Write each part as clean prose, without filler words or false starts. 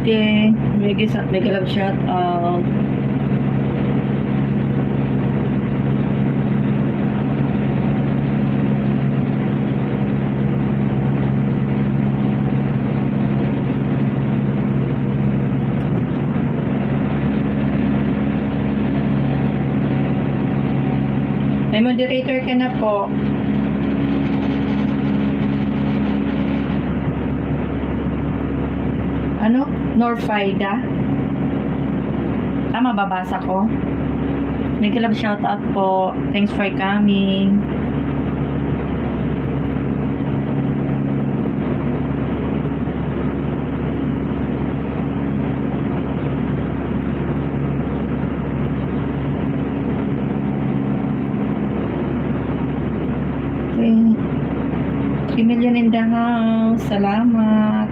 Christy. Mega love shout out. May moderator ka na po. Ano? Norfaida? Tama, babasa ko. Mega love shout out po. Thanks for coming. Okay. 3 million in the house. Salamat.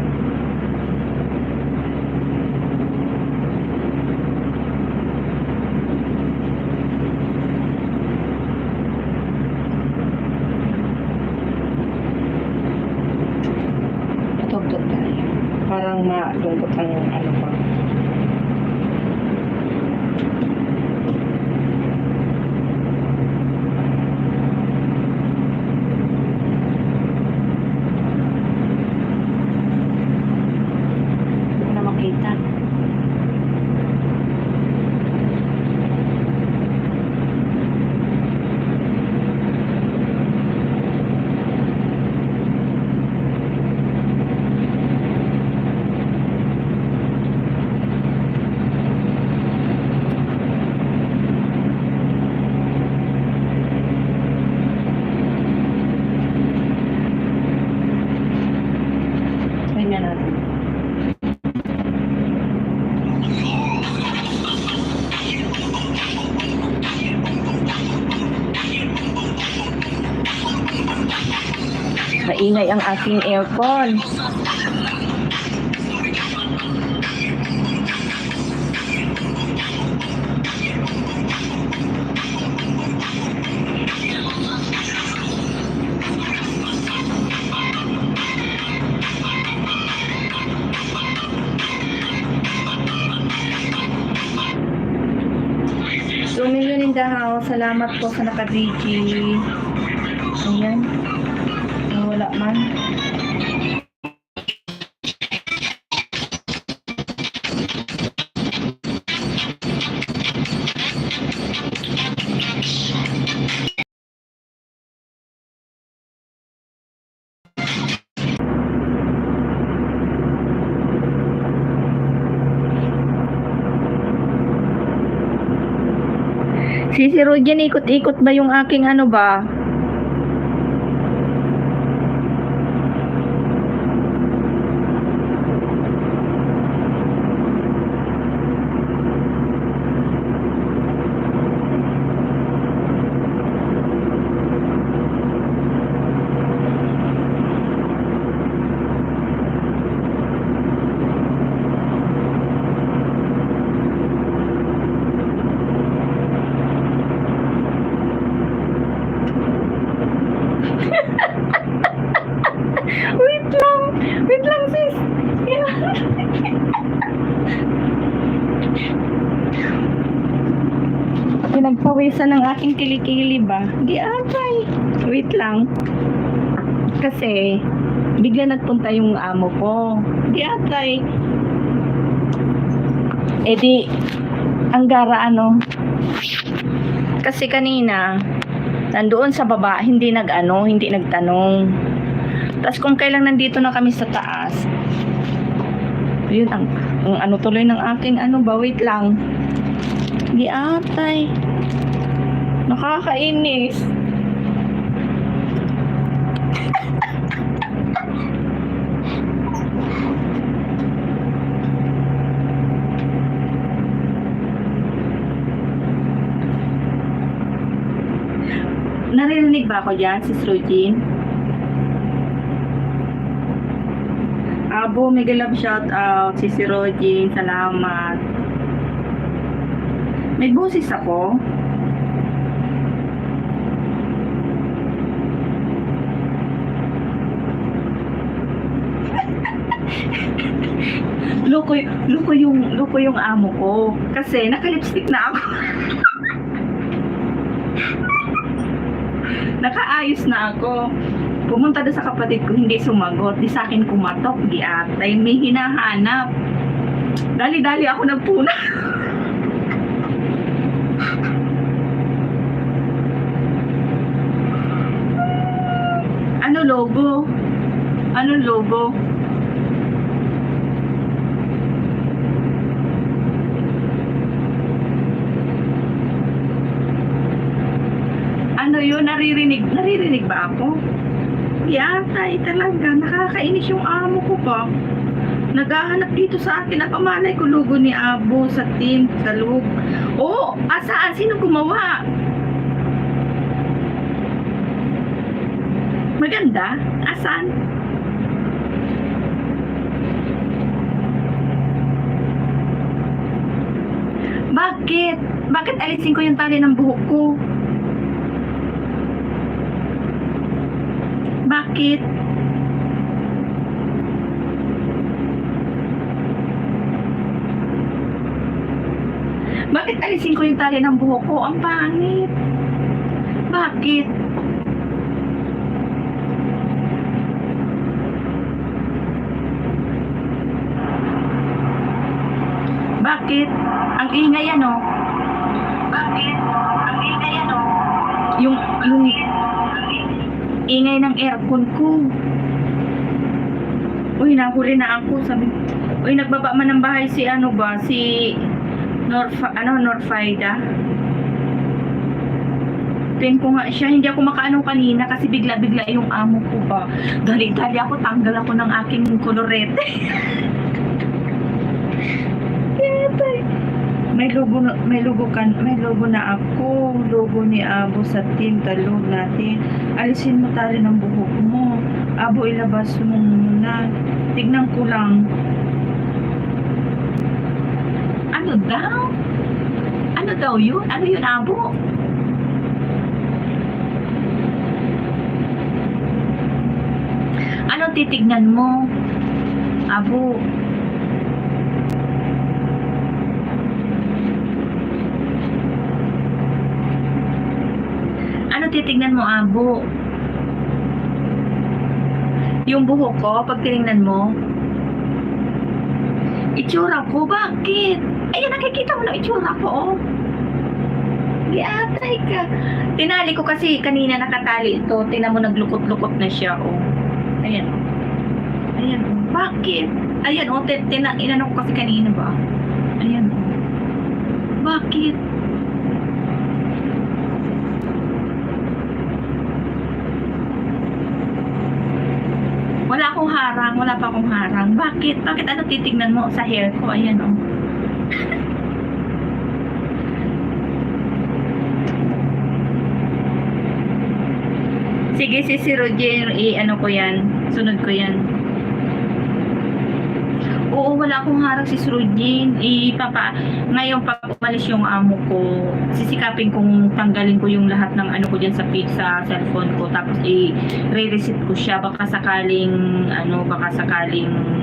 Patugtog tayo. Parang malungkot ang ano pa. Maingay ang aking aircon. Million in the house. Salamat po sa naka-DG. Ayan. Wala man. Si Rojan, ikot-ikot ba yung aking ano ba? Wait lang sis. Pinagpawisan ng aking kilikili ba? Di atay. Wait lang. Kasi bigla nagpunta yung amo ko. Di atay. Eh di ang gara ano. Kasi kanina nandoon sa baba, hindi nagtanong. Tapos kung kailang nandito na kami sa taas, yun ang ano tuloy ng aking ano ba, wait lang. Di atay. Nakakainis. Naririnig ba ako dyan, Sis Rogin? Abo, mega love shout out, Sis Rogin, salamat. May boses ako. Loko yung amo ko. Kasi naka-lipstick na ako. Nakaayos na ako. Pumunta doon sa kapatid ko, hindi sumagot. Di sa akin kumatok, di atay. May hinahanap. Dali-dali ako nagpuna. Ano logo? Anong logo? Ano yun? Naririnig ba ako? Yatay talaga. Nakakainis yung amo ko ba? Naghahanap dito sa akin. Napamalay ko logo ni Abo sa team, sa loob. Oh, asaan? Sino gumawa? Maganda? Asan? Bakit? Bakit alisin ko yung tali ng buhok ko? Bakit? Bakit alisin ko yung tali ng buhok ko? Ang pangit. Bakit? Bakit? Ang ingay ano? Bakit? Ang ingay ano? Yung ingay ng aircon ko. Uy, nahuli na ako. Sabi, uy, nagbaba man ng bahay si ano ba? Si Norfaida. Pin ko nga siya. Hindi ako makaano kanina kasi bigla-bigla yung amo ko ba. Dali-dali ako, tanggal ako ng aking kolorete. May logo na ako. Logo ni Abo sa team, talog natin. Alisin mo tali ng buhok mo. Abo, ilabas mo muna. Tignan ko lang. Ano daw? Ano daw yun? Ano yun, Abo? Ano titignan mo? Abo. Ano titignan mo, Abo? Yung buhok ko, pag tinignan mo, itsura ko, bakit? Ayan, nakikita mo na itsura ko, oh. Di atay ka. Tinali ko kasi kanina nakatali ito. Tingnan mo, naglukot-lukot na siya, oh. Ayan, oh. Ayan, oh. Bakit? Ayan, oh. Inano ko kasi kanina ba? Ayan, oh. Bakit? Wala akong harang, wala pa akong harang. Bakit? Bakit ano titignan mo sa hair ko? Ayan, oh. Sige, si Roger, ano ko yan. Sunod ko yan. Oo, wala akong harang si Roger. Ngayon pag umalis yung amo ko, sisikapin kong tanggalin ko yung lahat ng ano ko dyan sa feed sa cellphone ko. Tapos i-reset ko siya. Baka sakaling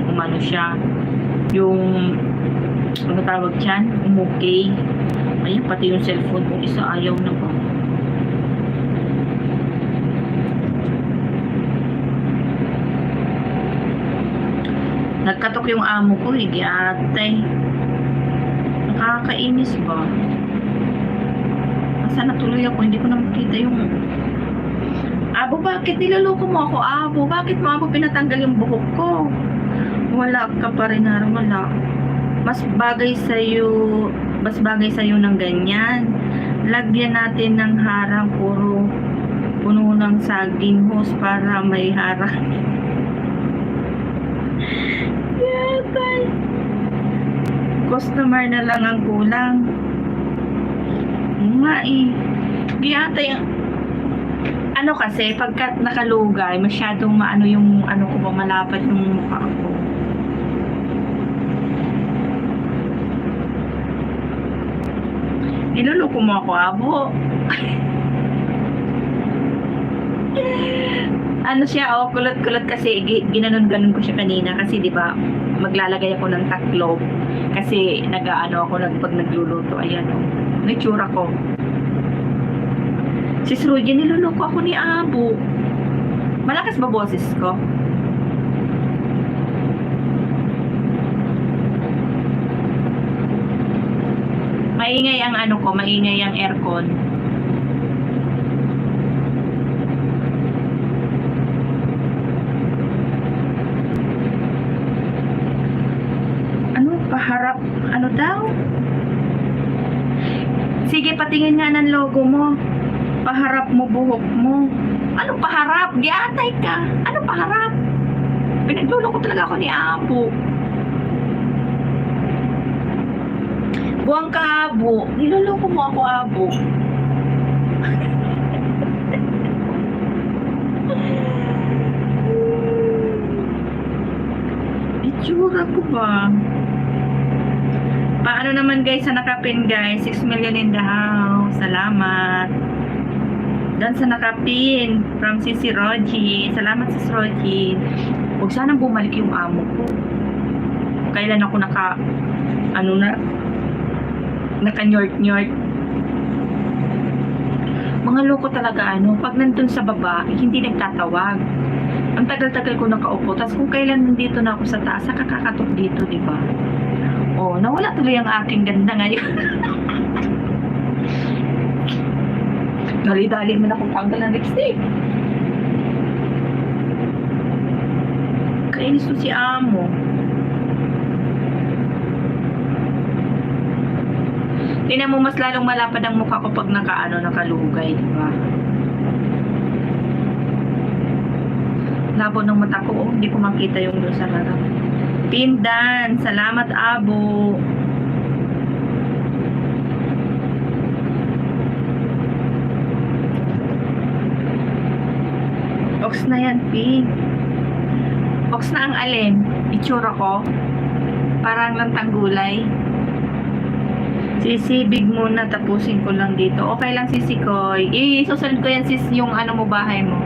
umano siya. Yung, ano tawag dyan? Okay. Ayun, pati yung cellphone ko isa ayaw na ba. Nagkatok yung amo ko, atay. Nakakainis ba? Asa natuloy ako, hindi ko na makita yung... Abo, bakit niloloko mo ako, Abo? Bakit mo ako pinatanggal yung buhok ko? Wala ka pa rin, wala. Mas bagay sa'yo ng ganyan. Lagyan natin ng harang, puno ng saging hose para may harang. Customer na lang ang kulang. Nga eh. Di ata yung... Ano kasi, pagka nakalugay, masyadong maano yung ano ko ba, malapad yung mukha ko. Niloloko mo ako, Abo. Ano siya, oh, kulot-kulot kasi ginanon-ganon ko siya kanina kasi 'di ba, maglalagay ako ng taklob kasi nag-aano ako pag nagluluto. Ayan oh. Ano yung tsura ko? Sis Rudy, niluloko ako ni Abo. Malakas ba boses ko? Maingay ang ano ko, maingay ang aircon. Paharap, ano daw? Sige, patingin nga ng logo mo. Paharap mo, buhok mo. Ano paharap? Giatay ka. Ano paharap? Pinagluloko talaga ako ni Abo. Buwang ka, Abo. Niloloko mo ako, Abo. Itsura ko ba? Paano naman guys sa nakapin guys? 6 million in the house. Salamat. Dan sa nakapin from Sisi Roji. Salamat Sis Roji. Huwag sanang bumalik yung amo ko. Kailan ako naka-nyort-nyort. Mga loko talaga pag nandun sa baba, hindi nagtatawag. Ang tagal-tagal ko nakaupo. Tapos kung kailan nandito na ako sa taas, nakakatok dito, di ba? Oh, nawala tuloy ang aking ganda ngayon. Dali-dali mo na kung tanggal ng lipstick. Kainis ko si Amo. Tingnan mo, mas lalong malapad ang mukha ko pag nakalugay, di ba? Labo ng mata ko, hindi ko makita yung doon sa harap. Pindan, salamat Abo. Ox na yan, Pink. Ox na ang alin? Itsura ko? Parang lantang gulay. Sisibig muna, tapusin ko lang dito. Okay lang, Sisi Koy. Susunod ko yan, sis, yung ano mo, bahay mo.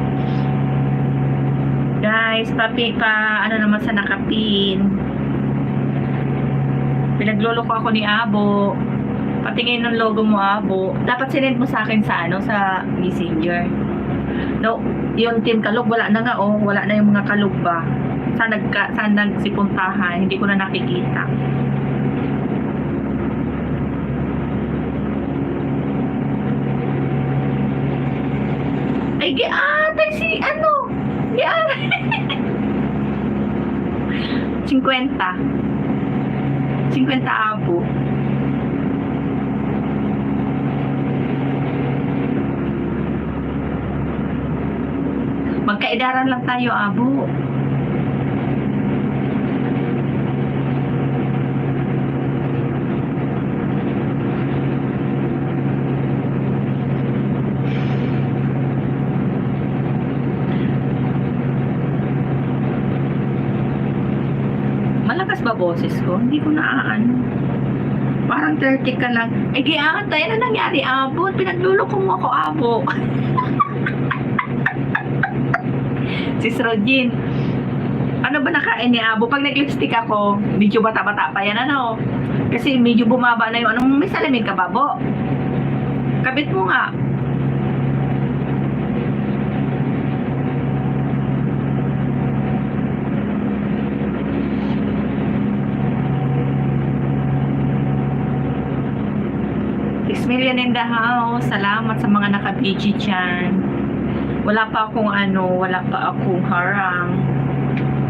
Guys, ano naman sa nakapin. Pinagloloko ako ni Abo. Patingin ng logo mo, Abo. Dapat sinend mo sa akin sa Messenger. No, yung team kalog, wala na nga, wala na yung mga kalog ba. Saan nagsipuntahan, hindi ko na nakikita. Ay, giatay si 50 Abo. Magkaidaran lang tayo, Abo. Malakas ba boses ko? Hindi ko parang 30 ka lang. Ay, giatay, ano nangyari, Abo? Pinagluloko mo ako, Abo. Sis Rodin, ano ba nakain ni Abo? Pag nag-lipstick ako, medyo bata-bata pa yan, Kasi medyo bumaba na yung, may salamin ka ba, Bo? Kabit mo nga. Million in the house. Salamat sa mga naka-BG dyan. Wala pa akong harang.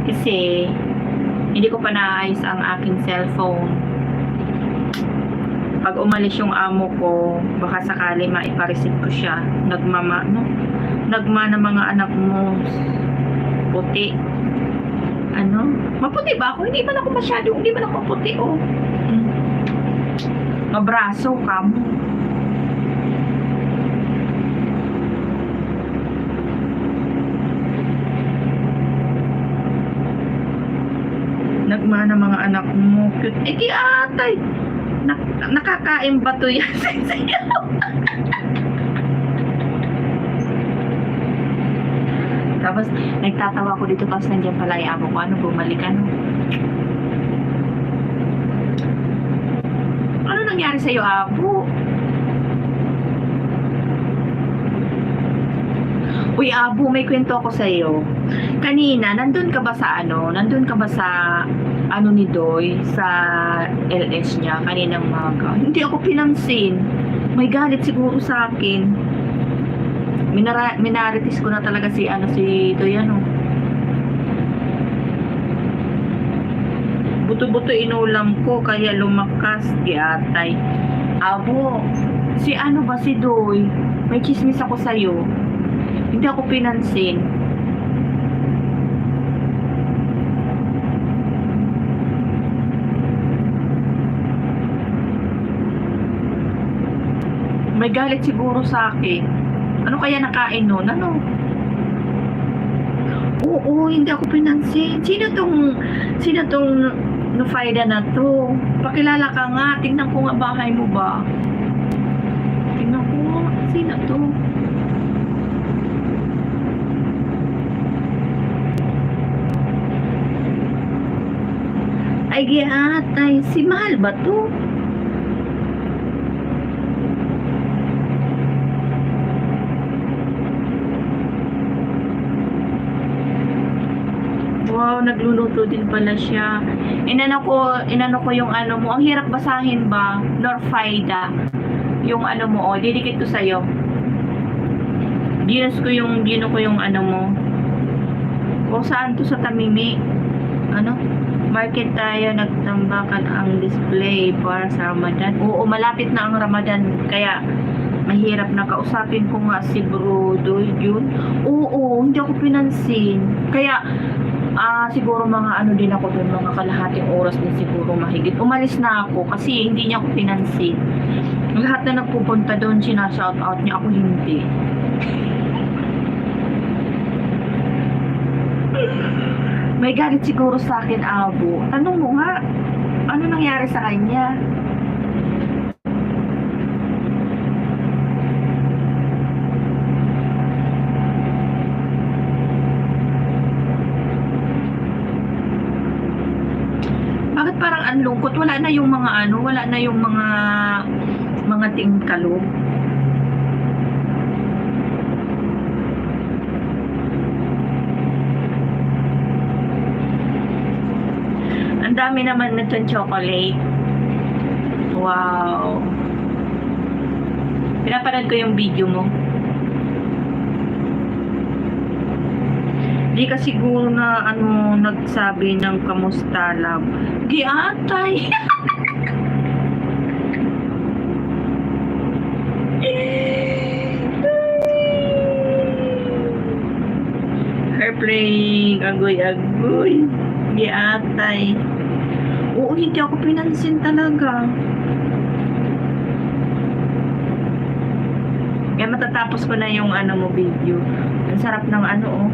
Kasi hindi ko pa naayos ang aking cellphone. Pag umalis yung amo ko, baka sakali maipareceive ko siya. Nagma ng mga anak mo. Puti. Maputi ba ako? Hindi man ako puti, Mabraso ka mo. Nagmana mga anak mo. Cute. Atay. Nakakain ba to yan? Tapos, nagtatawa ko dito, tapos nandiyan pala yung amo ko. Ano, bumalik ano? Ano nangyari sa'yo, abo? Uy, abo, may kwento ako sa'yo. Kanina, nandun ka ba sa ano? Nandun ka ba sa ano ni Doy? Sa LS niya, kaninang umaga? Hindi ako pinansin. May galit siguro sa akin. Minaritis ko na talaga si Doy, ano. Buto-buto inulam ko, kaya lumakas, giatay. Abo, si ano ba si Doy? May chismis ako sa'yo. Hindi ako pinansin. May galit siguro sa akin. Ano kaya nakain nun? Ano? Oo, hindi ako pinansin. Sino tong Nufaida na to? Pakilala ka nga. Tingnan ko nga bahay mo ba? Tingnan ko nga. Sino to? Ay, giatay. Si Mahal ba to? Wow, nagluluto din pala siya. Inano ko yung ano mo. Ang hirap basahin ba? Norfaida. Yung ano mo, didikit ko sa'yo. Gino ko yung ano mo. O saan to, sa Tamimi? Ano? Market tayo, nagtambakan ang display para sa Ramadan. Oo, malapit na ang Ramadan, kaya mahirap na. Kausapin ko nga si Brudo yun. Oo, hindi ako pinansin. Kaya, siguro mga ano din ako dun, mga kalahating oras din siguro mahigit. Umalis na ako kasi hindi niya ako pinansin. Lahat na nagpupunta doon, sinashoutout niya, ako hindi. May galit siguro sa akin, abo. Tanong mo nga, ano nangyari sa kanya? Bakit parang ang lungkot? Wala na yung mga ano, wala na yung mga tingkalog. Ang dami naman nitong chocolate. Wow. Pinapanood ko yung video mo. Di ka siguro na ano nagsabi ng kamusta love. Di atay. Her playing agoy-agoy. Di atay. Oo, hindi ako pinansin talaga. Kaya matatapos ko na yung ano mo video. Ang sarap ng ano oh.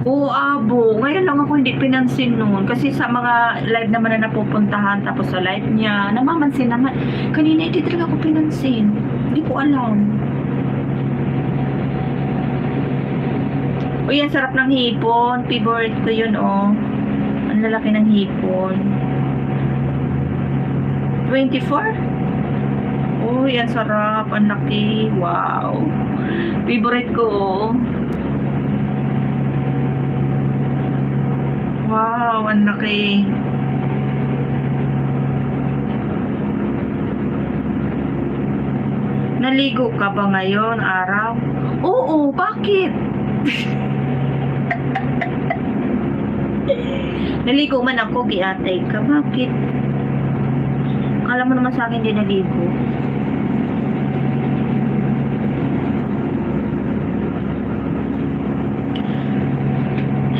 Oo, abo. Ngayon lang ako hindi pinansin noon. Kasi sa mga live naman na napupuntahan, tapos sa live niya, namamansin naman. Kanina hindi talaga ako pinansin. Hindi ko alam. Uy, ang sarap ng hipon. Favorite ko yun, oh. Ang lalaki ng hipon. 24? Uy, ang sarap. Ang laki. Wow. Favorite ko, oh. Wow, ang laki. Naligo ka ba ngayon, araw? Oo, bakit? Naligo man ako, giatay ka. Bakit? Alam mo naman sa akin, di naligo.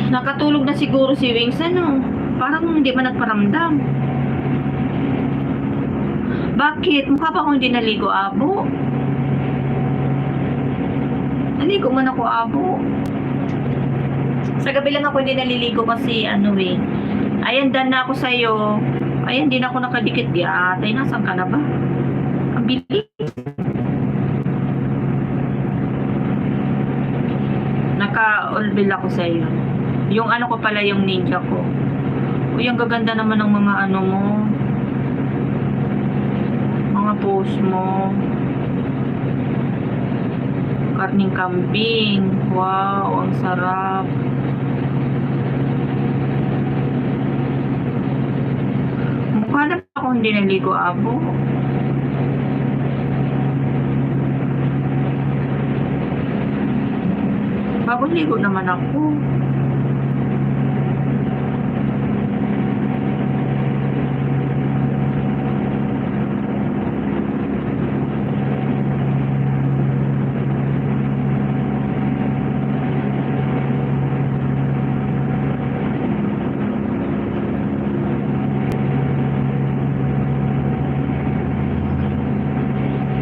Nakatulog na siguro si Wings, ano? Parang hindi man nagparamdam. Bakit? Mukha pa akong hindi naligo, abo. Naligo man ako, abo. Sa gabi lang ako hindi naliligo kasi ano eh. Ayan, done na ako sa'yo. Ayan, di na ako nakadikit. Di atay, nasan ka na ba? Ang bilis. Bila ko sa iyo. Yung ano ko pala, yung ninja ko. Uy, ang gaganda naman ng mga ano mo. Mga post mo. Karning kambing. Wow, ang sarap. Mukha na ako hindi naligo, abo. Bagong ligo naman ako.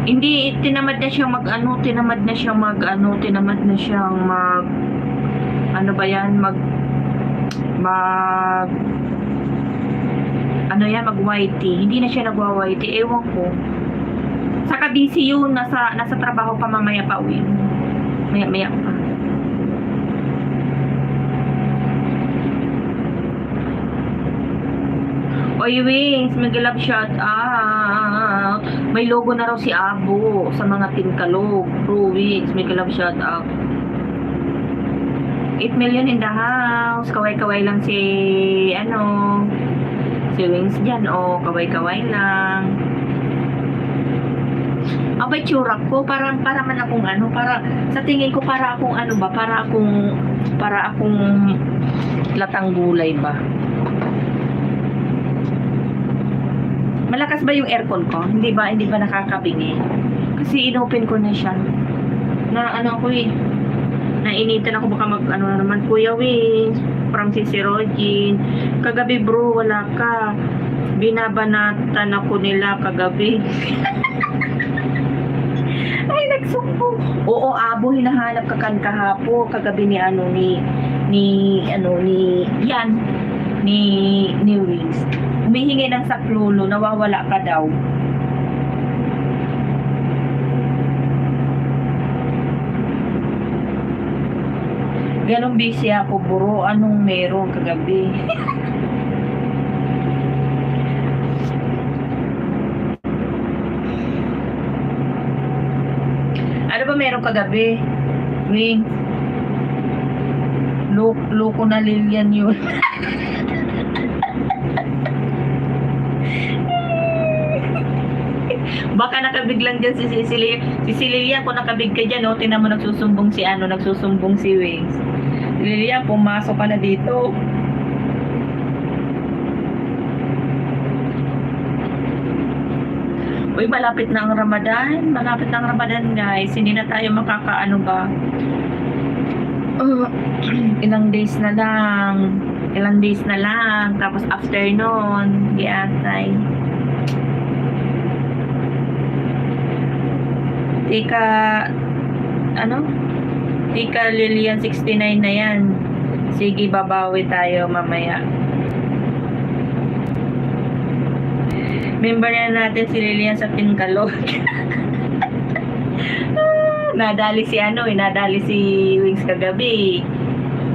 Hindi, tinamad na siyang mag-ano, tinamad na siyang mag-ano, tinamad na siyang mag, ano ba yan, mag, ano yan, mag-YT. Hindi na siya nagwa-YT, ewan ko. Saka busy yun, nasa trabaho pa, mamaya pa uwi. Maya pa. Oy, Wings, may galap shout out. May logo na raw si Abo sa mga Tinkalog. Bro, Wings, may galap shout out. 8 million in the house. Kaway-kaway lang si, ano, si Wings dyan. O, kaway-kaway lang. Abay, tsura ko. Para man akong ano, para, sa tingin ko, para akong ano ba, para akong latang gulay ba. Malakas ba yung aircon ko? Hindi ba nakakabingi? Kasi inopen ko na siya. Na ano ako eh. Nainitan ako baka mag ano naman, Kuya Wings, from Sisi Rogin. Kagabi bro, wala ka. Binabanatan ako nila kagabi. Ay, nagsumbong. Oo, Abo, hinahanap ka kan kahapo. Kagabi ni ano ni Wings. Humihingi ng saklolo, nawawala ka daw. Ganong busy ako, bro. Anong meron kagabi? Ano ba meron kagabi? Wing. Loko na Lilian yun. Baka nakabig lang dyan si Lilian, kung nakabig ka dyan, no? Tingnan mo, nagsusumbong si Wings. Lilian, pumasok ka na dito. Uy, malapit na ang Ramadan, guys. Hindi na tayo makakaano ba. Ilang days na lang. Tapos after nun, diatay. Tika Lilian 69 na yan. Sige, babawi tayo mamaya. Member na natin si Lilian sa Tinkalog. Nadali si Wings kagabi.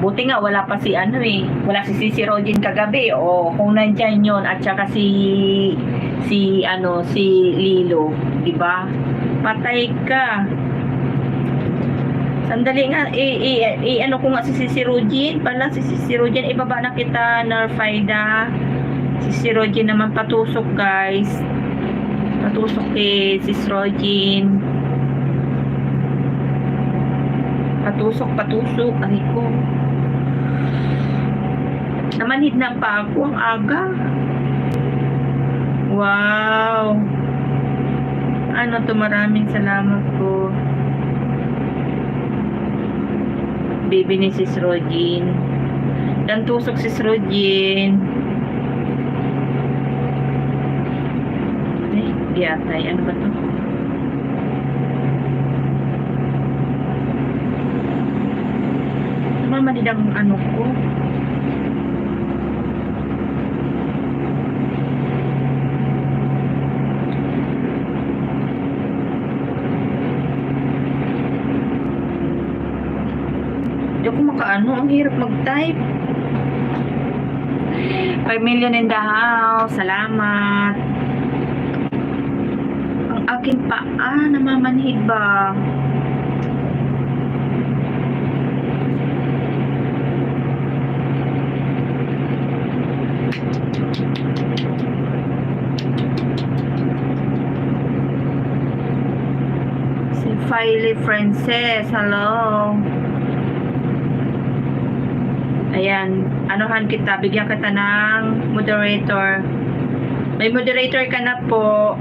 Buti nga wala pa si wala si Sisi Rogin kagabi. O kung nandyan yun at saka si Lilo, di ba? Patay ka. Sandali nga, ano ko nga si Sisi Rogin. Si Sisi Rogin, ibaba na kita, Narfaida. Si Sisi Rogin naman patusok, guys. Patusok kay Sisi Rogin. Patusok. Ay ko. Namanhid na pa ako, ang aga. Wow. Ano to, maraming salamat po. Baby ni Sis Rogin. Dan tusok Sis Rogin. Diatay. Ano ba to? Mamanid ang ano ko. Hindi ako ang hirap mag-type. 5 million in the house. Salamat. Ang aking paa, namamanhid ba? Si Filey Frances, hello. Ayan, anuhan kita, bigyan kita ng moderator. May moderator ka na po.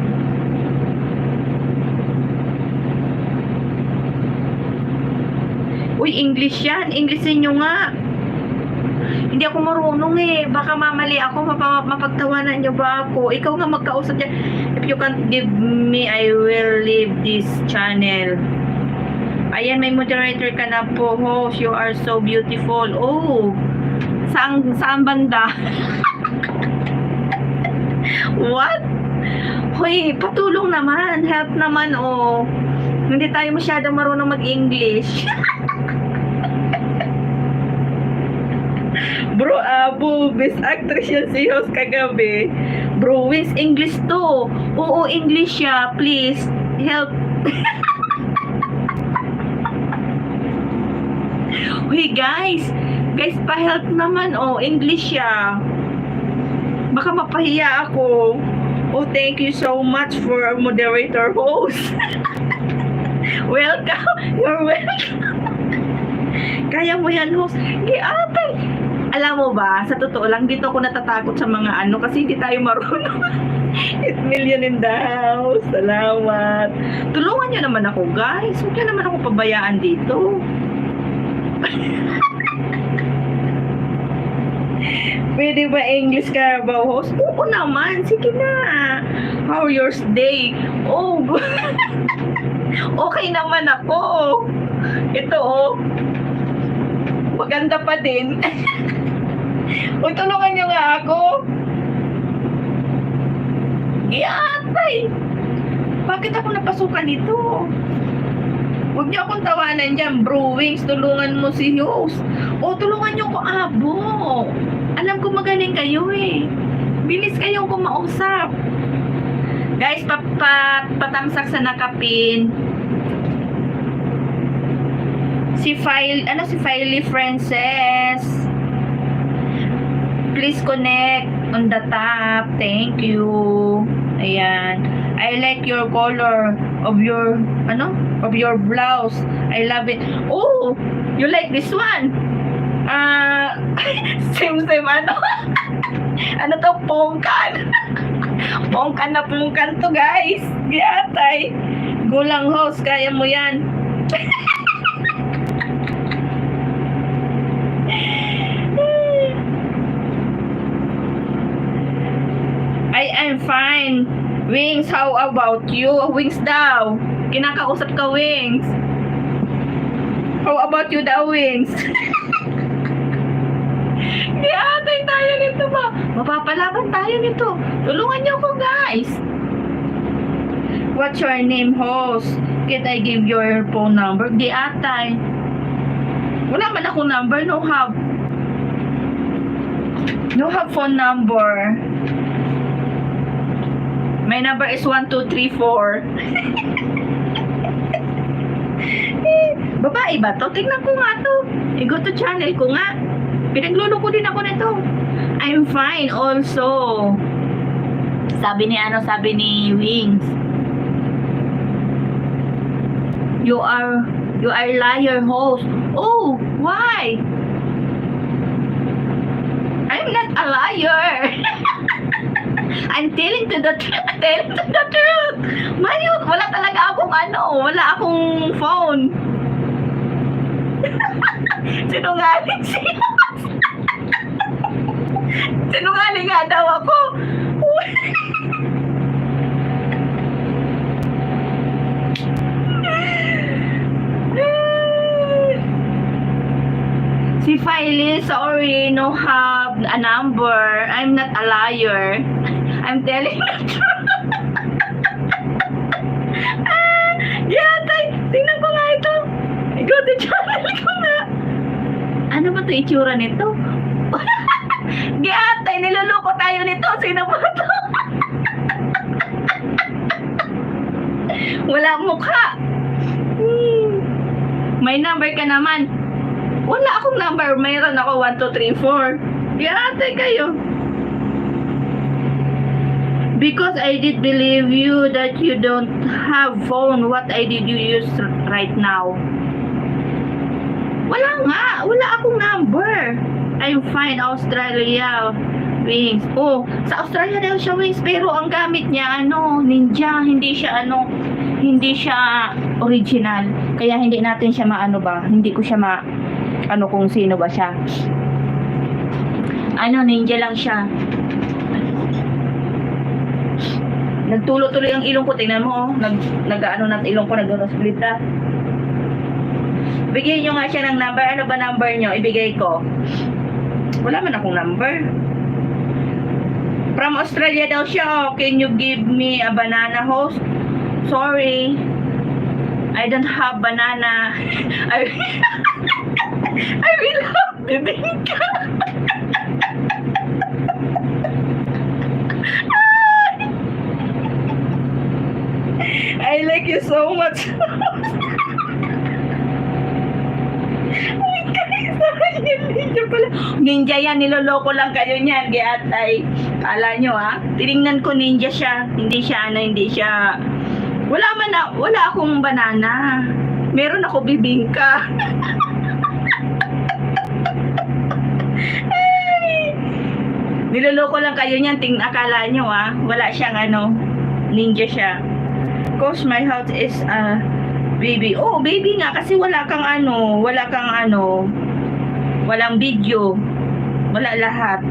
Uy, English yan. Englishin nyo nga. Hindi ako marunong eh. Baka mamali ako, mapagtawanan nyo ba ako? Ikaw nga magkausap dyan. If you can't give me, I will leave this channel. Ayan, may moderator ka na po, host. You are so beautiful. Oh, saan banda? What? Hoy, patulong naman. Help naman, oh. Hindi tayo masyadong marunong mag-English. Bro, best actress yan si host kagabi. Bro, Wins, English to. Oo, English siya. Please, help. Uy, guys, pa-help naman, oh, English siya. Baka mapahiya ako. Oh, thank you so much for moderator host. Welcome, you're welcome. Kaya mo yan, host. Atay. Alam mo ba, sa totoo lang, dito ako natatakot sa mga ano, kasi hindi tayo marunong. 8 million in the house. Salamat. Tulungan niyo naman ako, guys. Huwag niyo naman ako pabayaan dito. Pwede ba English ka ba, host? Oo naman, sige na. How yours day? Oh, okay naman ako. Ito, oh. Maganda pa din. O, tulungan nyo nga ako. Giyatay. Bakit ako napasukan dito? Huwag niyo akong tawanan dyan, Brewings. Tulungan mo si host. O, tulungan niyo ko, abo. Alam ko magaling kayo eh. Bilis kayong kumausap. Guys, patamsak sa nakapin. Si Filey Frances. Please connect on the top. Thank you. Ayan. I like your color of your blouse. I love it. Oh, you like this one? Same ano? Ano to? Pongkan. Pongkan na pongkan to, guys. Giyatay. Gulang host, kaya mo yan. I'm fine. Wings, how about you? Wings daw. Kinakausap ka, Wings. How about you daw, Wings? Atay tayo nito ba? Mapapalaban tayo nito. Tulungan niyo ako, guys. What's your name, host? Can I give your phone number? Di atay. Wala man ako number. No have phone number. My number is 1234. Babae ba to? Tingnan ko nga to. I-go to channel ko nga. Pinagluluko din ako nito. I'm fine also. Sabi ni Wings. You are liar, host. Oh, why? I'm not a liar. I'm telling the truth. Mayroon, wala talaga akong wala akong phone. Sinungaling siya. Sinungaling nga daw ako. Si Filey, sorry, no have a number. I'm not a liar. I'm telling the truth. Tingnan ko nga ito. Go to channel ko nga. Ano ba 'to itsura nito? Giatay, niloloko tayo nito. Sino ba 'to? Wala mukha. May number ka naman. Wala akong number. Mayroon ako 1, 2, 3, 4. Giatay kayo. Because I did believe you that you don't have phone. What I did you use right now? Wala nga. Wala akong number. I'm fine. Australia. Wings. Oh, sa Australia daw siya wings. Pero ang gamit niya, Ninja. Hindi siya original. Kaya hindi natin siya maano ba. Hindi ko siya kung sino ba siya. Ninja lang siya. Nagtulo-tuloy ang ilong ko. Tingnan mo, nag-ano ng ilong ko, nag-split na. Bigyan nyo nga siya ng number. Ano ba number nyo? Ibigay ko. Wala man akong number. From Australia daw siya. Oh, can you give me a banana host? Sorry. I don't have banana. I will have bibingka. I like you so much. Ninja pala. Ninja yan, niloloko lang kayo niyan. Giatay. Kala nyo tinignan ko ninja siya. Hindi siya. Wala akong banana. Meron ako bibingka. Niloloko lang kayo niyan. Akala nyo wala siyang ninja siya. Cause my house is baby. Oh, baby nga kasi walang video. Wala lahat.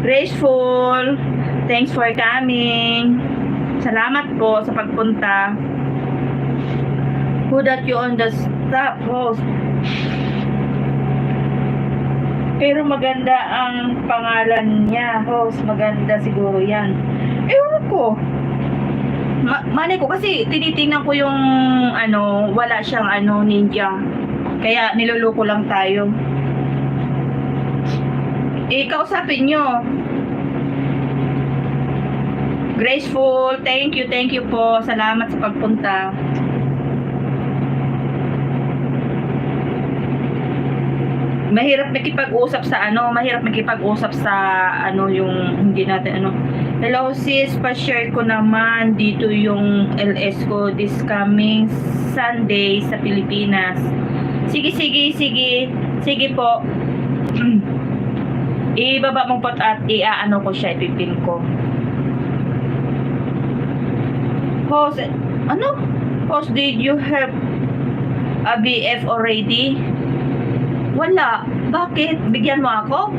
Graceful. Thanks for coming. Salamat po sa pagpunta. Who that you on the stop host? Pero maganda ang pangalan niya, host. Maganda siguro yan. Ewan ko. Mani ko kasi tinitingnan ko yung wala siyang ninja. Kaya niloloko lang tayo. Kausapin nyo. Graceful, thank you po. Salamat sa pagpunta. Mahirap makipag-usap sa yung hindi natin Hello sis, pa-share ko naman dito yung LS ko this coming Sunday sa Pilipinas. Sige po. Ibaba mo po at ko siya, ipipin ko. Host, Host, did you have a BF already? Wala. Bakit? Bigyan mo ako?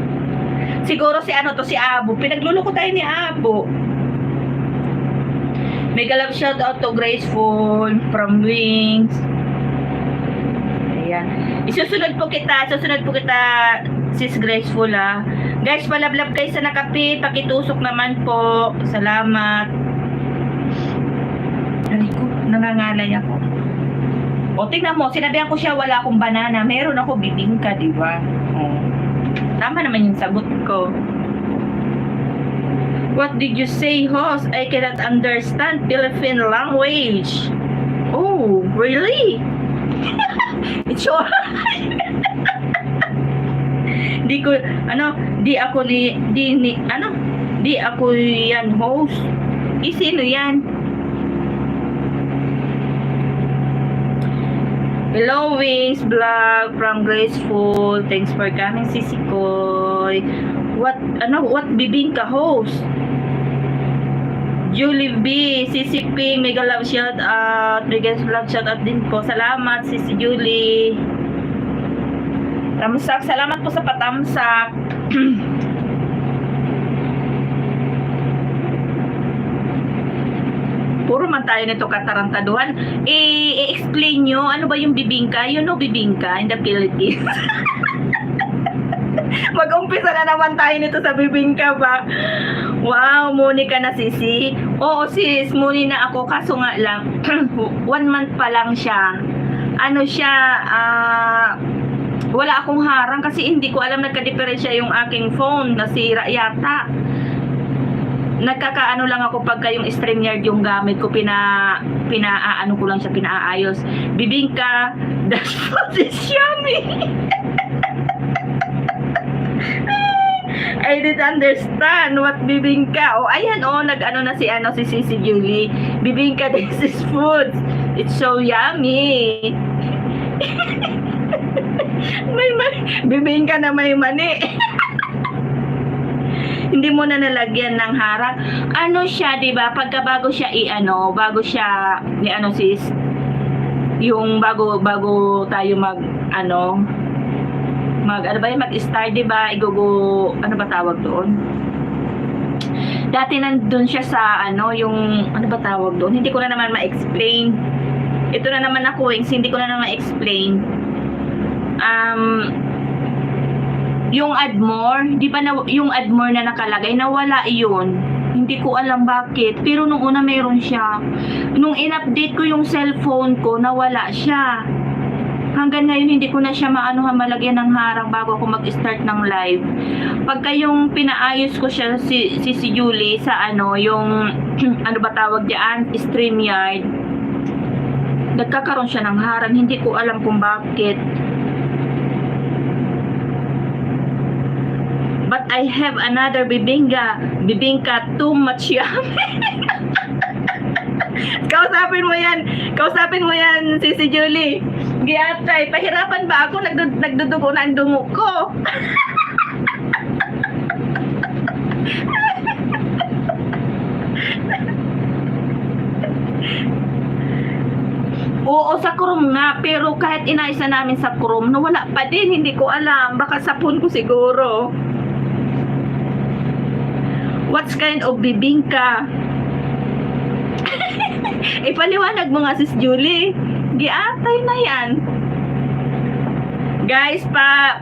Siguro si Abo. Pinagluloko tayo ni Abo. Mega love shout out to Graceful from Wings. Ayan. Susunod po kita, sis Graceful Guys, palablab kayo sa nakapit. Pakitusok naman po. Salamat. Aray ko, nangangalay ako. O, tingnan mo, sinabihan ko siya wala akong banana. Meron ako bibingka, di ba? Tama naman yung sagot ko. What did you say, host? I cannot understand Philippine language. Oh, really? It's your... Di ako yan, host. Sino yan? Hello, Wings Vlog from Graceful. Thanks for coming, Sisi Koy. What bibingka, host? Julie B, Sisi Ping, mega love shout out. Mega love shout out din po. Salamat, Sisi Julie. Tamsak, salamat po sa patamsak. Puro man tayo nito katarantaduhan. I-explain nyo, ano ba yung bibingka? You know bibingka in the Philippines. Mag-umpisa na naman tayo nito sa bibingka ba? Wow, muni ka na sisi. Oo sis, muni na ako. Kaso nga lang, 1 month pa lang siya. wala akong harang kasi hindi ko alam nagka-diferensya yung aking phone, nasira yata. Nagkakaano lang ako pagka yung StreamYard yung gamit ko, pinaano ko lang siya, pinaayos. Bibingka, that's what is yummy. I didn't understand what bibingka. Oh, ayan, oh, nag-ano na si Sisi Julie. Bibingka, this is food. It's so yummy. Bibingka na may mani. Hindi mo na nalagyan ng harang. Ano siya, 'di ba? Pagka bago siya bago siya sis, yung bago tayo mag-start, 'di ba? Ano ba tawag doon? Dati nandun siya sa yung ano ba tawag doon? Hindi ko na naman ma-explain. Ito na naman ako, hindi ko na naman ma-explain. Yung add more, di ba yung add more na nakalagay, nawala iyon. Hindi ko alam bakit, pero nung una mayroon siya. Nung in-update ko yung cellphone ko, nawala siya. Hanggang ngayon hindi ko na siya malagyan ng harang bago ako mag-start ng live. Pagka yung pinaayos ko siya si Julie sa yung ano ba tawag diyan, StreamYard, nagkakaroon siya ng harang, hindi ko alam kung bakit. But I have another bibingka too much yummy. Kausapin mo yan, Sisi Julie. Giatay, pahirapan ba ako? Nagdudugo na ang dungo ko. Oo, sa Chrome nga, pero kahit inaisa namin sa Chrome, nawala pa din, hindi ko alam. Baka sa phone ko siguro. What kind of bibingka? Ipaliwanag mo nga, Sis Julie. Giatay na yan. Guys,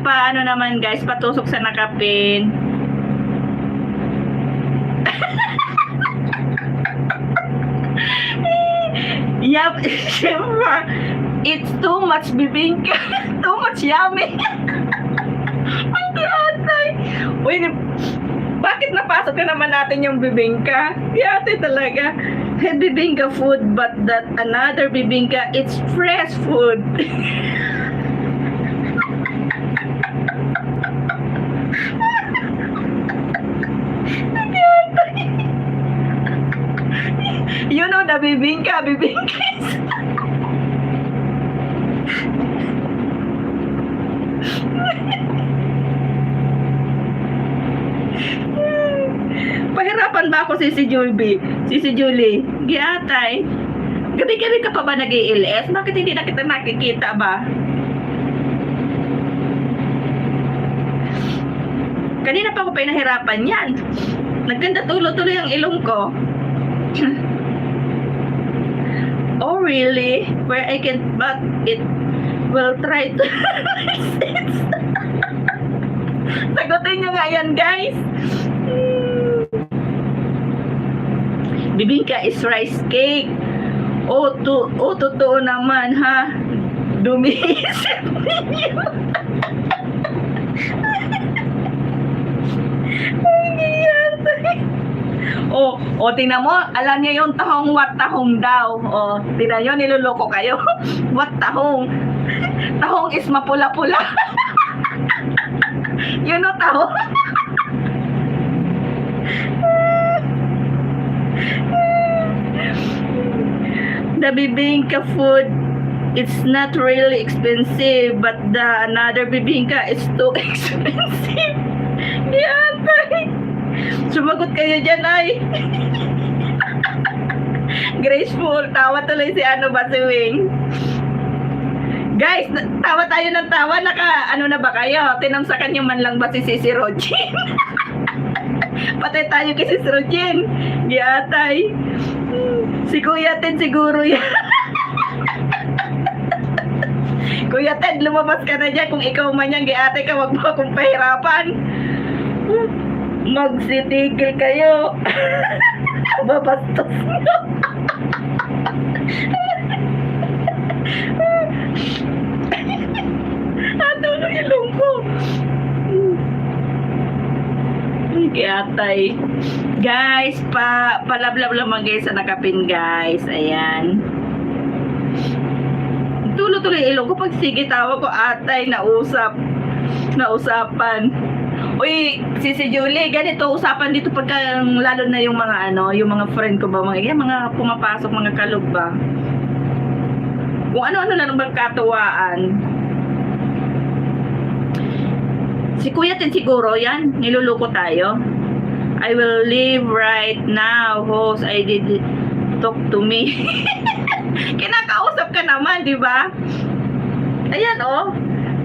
paano naman guys, patusok sa nakapin. Yup, it's too much bibingka. Too much yummy. Ay, giatay. Uy, bakit napasok na naman natin yung bibingka? Yate talaga. Hey, bibingka food, but that another bibingka, it's fresh food. You know the bibingka is... Pahirapan ba ako, Sisi Julie? Giatay. Gabi-gabi ka pa ba nag-i-LS? Bakit hindi na kita nakikita ba? Kanina pa ako pinahirapan yan. Nagkanda tulo-tuloy ang ilong ko. Oh, really? Where I can, but it will try to... Sagutin nyo nga yan, guys. Bibingka is rice cake. Totoo naman, ha? Dumiisip ninyo. Tingnan mo, alam niya yung tahong, what tahong daw. Tingnan nyo, niloloko kayo. What tahong? Tahong is mapula-pula. You know tahong? The bibingka food, it's not really expensive, but the another bibingka is too expensive. Yatay. Sumagot kayo dyan, ay. Graceful. Tawa tuloy si si Wing. Guys, tawa tayo ng tawa. Ano na ba kayo? Tinamsakan nyo man lang ba si Sisi Rogin? Patay tayo kay Sisi Rogin. Giatay. Si Kuya Ted siguro yan. Kuya Ted, lumabas ka na dyan. Kung ikaw man yan, giatay ka, wag mo akong pahirapan. Magsitigil kayo. Babastos nyo. Tuloy. ilong ko. Kaya tay. Guys, palablab lamang guys sa nakapin guys. Ayan. Tulo-tuloy ilong ko. Pag sige tawa ko atay, nausapan. Uy, si Julie, ganito usapan dito pagka lalo na yung mga yung mga friend ko ba, mga pumapasok, mga kalog ba. Kung ano-ano lang magkatuwaan. Si Kuya Ted siguro yan, niluluko tayo. I will leave right now, host. I did talk to me. Kinakausap ka naman, di ba? Ayan oh.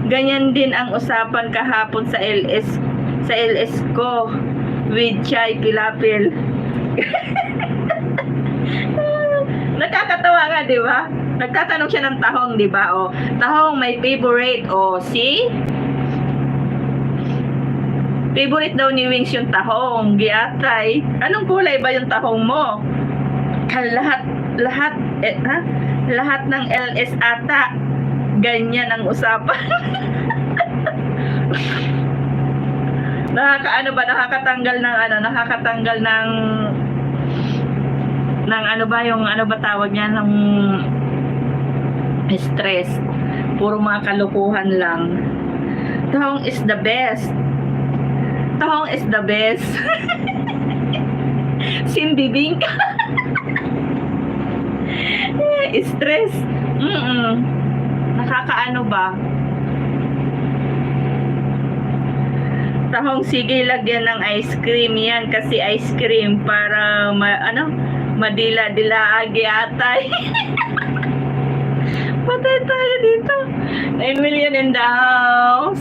Ganyan din ang usapan kahapon sa LS ko with Chai Pilapil. Nakakatawa nga, di ba? Nagtatanong siya ng tahong, di ba? O, tahong my favorite. O, see? Favorite daw ni Wings yung tahong. Giatay. Anong kulay ba yung tahong mo? Lahat ng LS ata. Ganyan ang usapan. Nakakatanggal ng ano ba tawag niya, ng stress. Puro mga kalukuhan lang. Tahong is the best. Tahong is the best. Simbibing ka. Stress. Nakakaano ba? Tahong sige lagyan ng ice cream yan kasi ice cream para madila-dila agi atay. Patay tayo dito. 9 million in the house.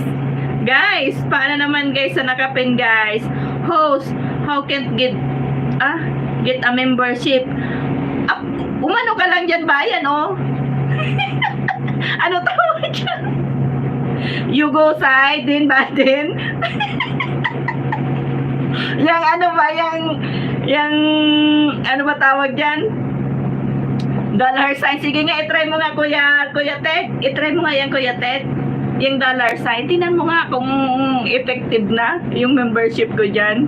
Guys, paano naman guys sa nakapin guys? Host, how can get a membership? Umano ka lang dyan bayan oh. Ano tawag dyan? You go side din ba din? Yang ano ba yang ano ba tawag dyan? Dollar sign. Sige nga, itry mo nga Kuya Ted. Itry mo nga yan Kuya Ted. Yung dollar sign. Tingnan mo nga kung effective na yung membership ko dyan.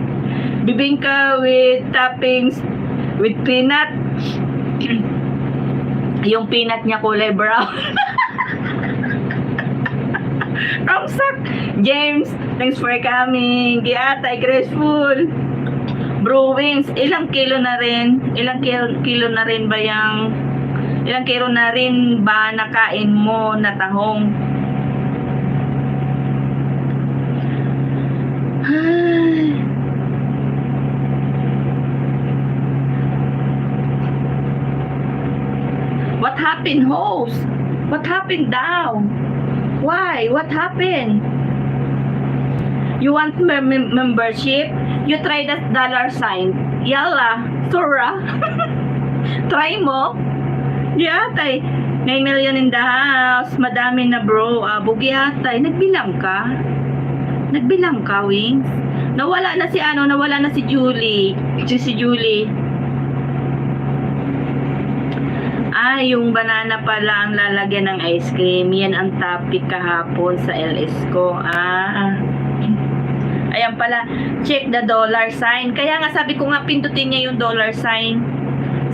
Bibingka with toppings with peanut. Yung peanut niya kulay brown. Ramsak. James, thanks for coming. Giatay, graceful. Brewings, ilang kilo na rin ba nakain mo na tahong? What happened, host? What happened daw? Why? What happened? You want membership? You try that dollar sign. Yalla, Sura. Try mo. Yatay. 9 million in the house. Madami na bro. Bugi yatay. Nagbilang ka, Wings? Nawala na si Julie. Si Julie. Yung banana pala ang lalagyan ng ice cream. Yan ang topic kahapon sa LS ko. Ayan pala. Check the dollar sign. Kaya nga sabi ko nga pindutin niya yung dollar sign.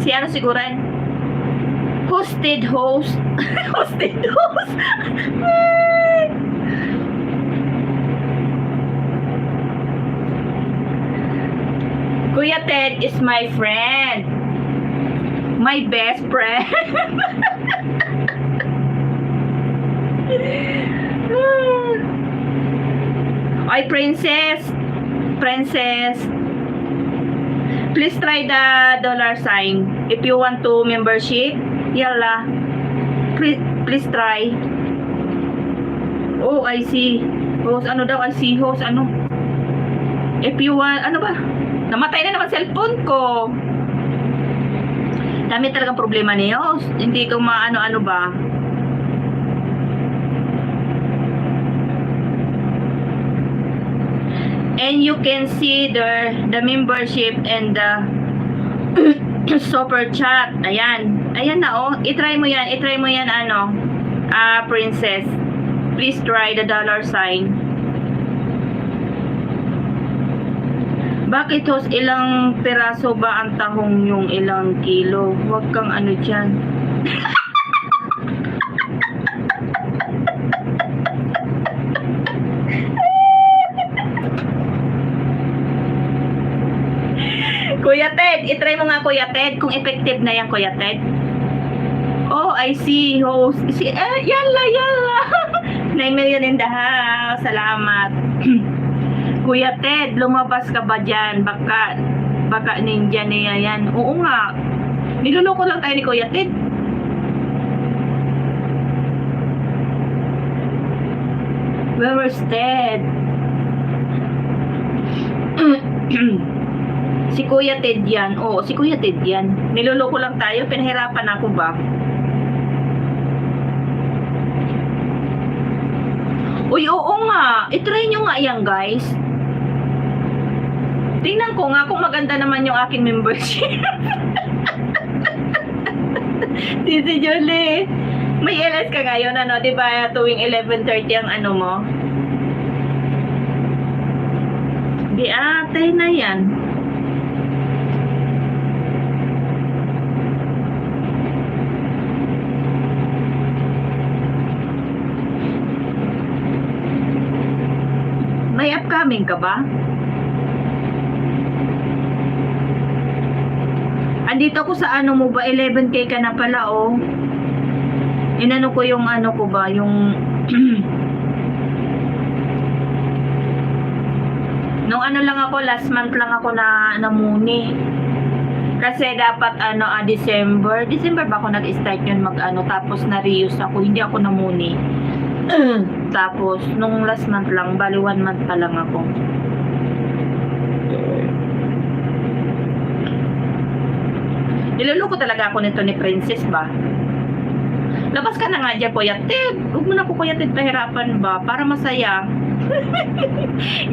Si ano siguro? Hosted host. Hosted host. Kuya Ted is my friend. My best friend. Ay, princess. Please try the dollar sign. If you want to membership, yalla. Please try. Oh, I see. Host, ano daw? I see host, ano? If you want, ano ba? Namatay na naman cellphone ko. Dami talagang problema niyo. Hindi ko maano-ano ba. And you can see the membership and the super chat. Ayan. Ayan na oh. I-try mo yan ano. Princess. Please try the dollar sign. Bakit host, ilang piraso ba ang tahong yung ilang kilo? Huwag kang ano dyan. Kuya Ted, itry mo nga Kuya Ted kung effective na yan Kuya Ted. Oh, I see host. Yalla. 9 million in the house. Salamat. Kuya Ted, lumabas ka ba dyan? Baka ninja niya yan. Oo nga. Niloloko lang tayo ni Kuya Ted. Where's Ted? Si Kuya Ted yan. Oo, si Kuya Ted yan. Niloloko lang tayo. Pinahirapan ako ba? Uy, oo nga. I-try nyo nga yan, guys. Tingnan ko nga kung maganda naman yung aking membership. Sisi Julie, may LS ka ngayon, ano? Diba tuwing 11:30 ang ano mo? Di try na yan. May upcoming ka ba? Andito ako sa ano mo ba? 11K ka na pala, oh. Inano ko yung ano ko ba? Yung nung ano lang ako, last month lang ako na namuni. Kasi dapat ano, December ba ako nag-start yun mag ano, tapos na-reuse ako, hindi ako namuni. Tapos nung last month lang, bali 1 month pa lang ako. Niloloko talaga ako nito ni Princess ba? Labas ka na nga dyan, Kuya Ted. Huwag mo na po, Kuya Ted, pahirapan ba? Para masaya.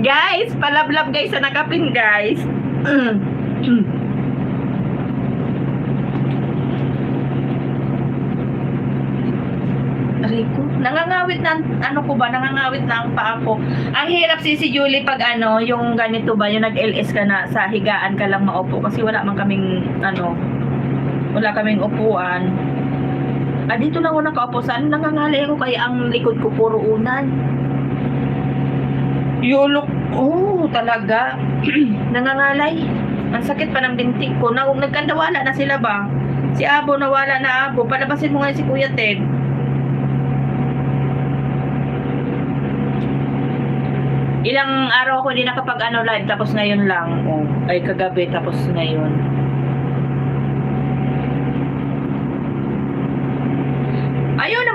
Guys, palablab guys sa nakapin, guys. Aray ko. Nangangawit na, ano ko ba? Nangangawit na ang paa ko. Ang hirap si Julie pag ano, yung ganito ba, yung nag-LS ka na, sa higaan ka lang maupo. Kasi wala man kaming, ano, wala kaming upuan. Dito lang ako nakaupo. Saan nangangalay ako kaya ang likod ko puro unan. Yulok. Oh, talaga. Nangangalay. Ang sakit pa ng binti ko. Nagkandawala na sila ba? Si Abo nawala na Abo. Palabasin mo nga si Kuya Ted. Ilang araw ako hindi nakapag ano live tapos ngayon lang. Oh, ay kagabi tapos ngayon.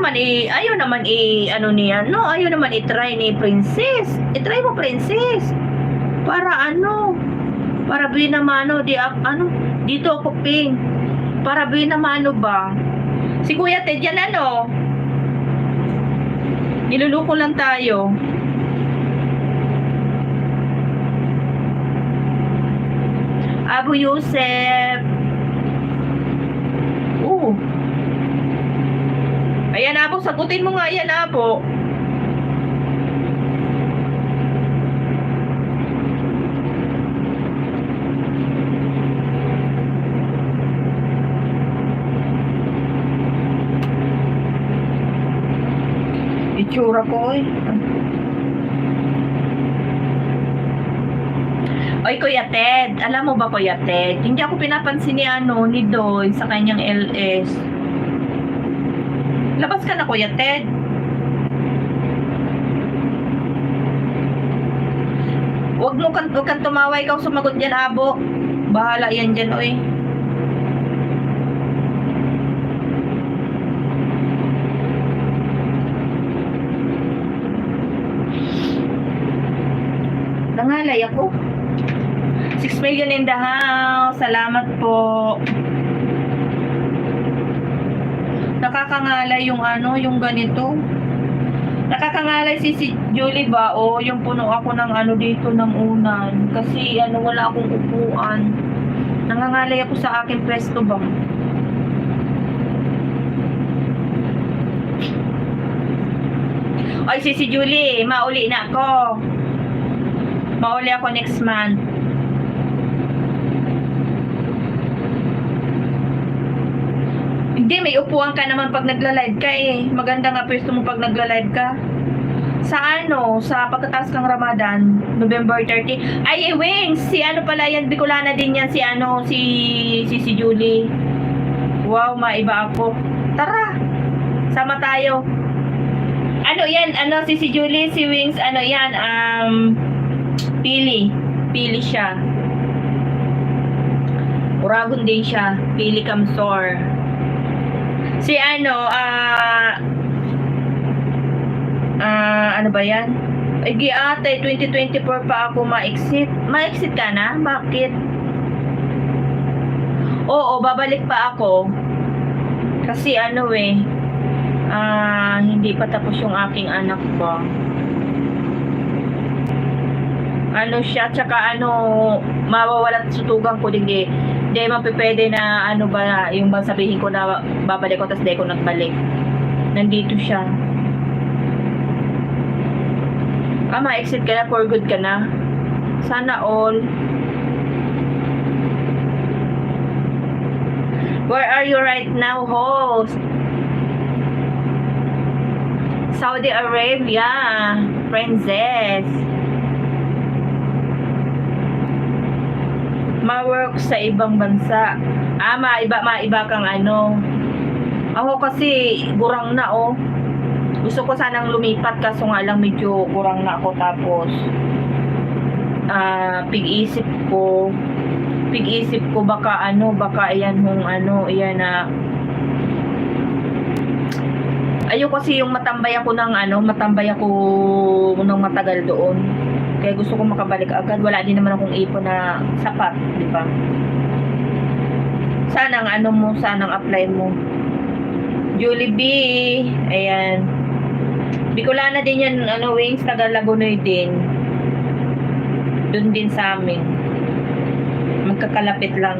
Ayaw naman ano niya, no? Ayaw naman i-try ni Princess. I-try mo, Princess. Para ano? Para binamano, dito ako ping. Para binamano ba? Si Kuya Ted yan ano? Niluluko lang tayo. Abu Yusef. Ayan, Abo, sagutin mo nga yan, Abo. Itsura ko, eh. Oy, Kuya Ted, alam mo ba, Kuya Ted, hindi ako pinapansin ni Doy sa kanyang LS. Labas ka na, Kuya Ted. Huwag kang tumaway, ikaw sumagot dyan, Abo. Bahala yan dyan, oy. Nangalay ako. 6 million in the house. Salamat po. Nakakangalay yung ano, yung ganito. Nakakangalay si Julie ba? O yung puno ako ng ano dito ng unan. Kasi ano, wala akong upuan. Nangangalay ako sa aking pwesto ba? Ay, si Julie, mauli na ako. Mauli ako next month. Hindi, may upuan ka naman pag nagla-live ka eh. Maganda nga pwesto mo pag nagla-live ka. Sa ano, sa pagkatapos ng Ramadan, November 30. Ay, Wings, si ano pala yan, Bicolana din yan, si ano, si Julie. Wow, maiba ako. Tara, sama tayo. Ano yan, ano, si Julie, si Wings, ano yan, Pili siya. Uragon din siya, Pili Kamsor. Si ano, ano ba yan? Ay, ate, 2024 pa ako ma-exit. Ma-exit ka na? Bakit? Oo, babalik pa ako. Kasi ano eh, hindi pa tapos yung aking anak ko. Ano siya, tsaka ano, mawawalan sutugan ko, hindi mapipwede na ano ba, yung bang sabihin ko na babalik ko, tas di ko nagbalik. Nandito siya. Ma-exit ka na, for good ka na. Sana all. Where are you right now, host? Saudi Arabia, princess. Ma-work sa ibang bansa. Maiba kang ano. Ako kasi, gurang na oh. Gusto ko sanang lumipat kaso nga lang medyo kurang na ako, tapos pig-isip ko baka ayan na ayoko kasi yung matambay ako ng matagal doon. Kaya gusto ko makabalik agad. Wala din naman akong ipon na sapat, di ba? Sanang apply mo. Julie B. Ayan. Bicolana din yan, Wings, taga Lagunoy din. Doon din sa amin. Magkakalapit lang.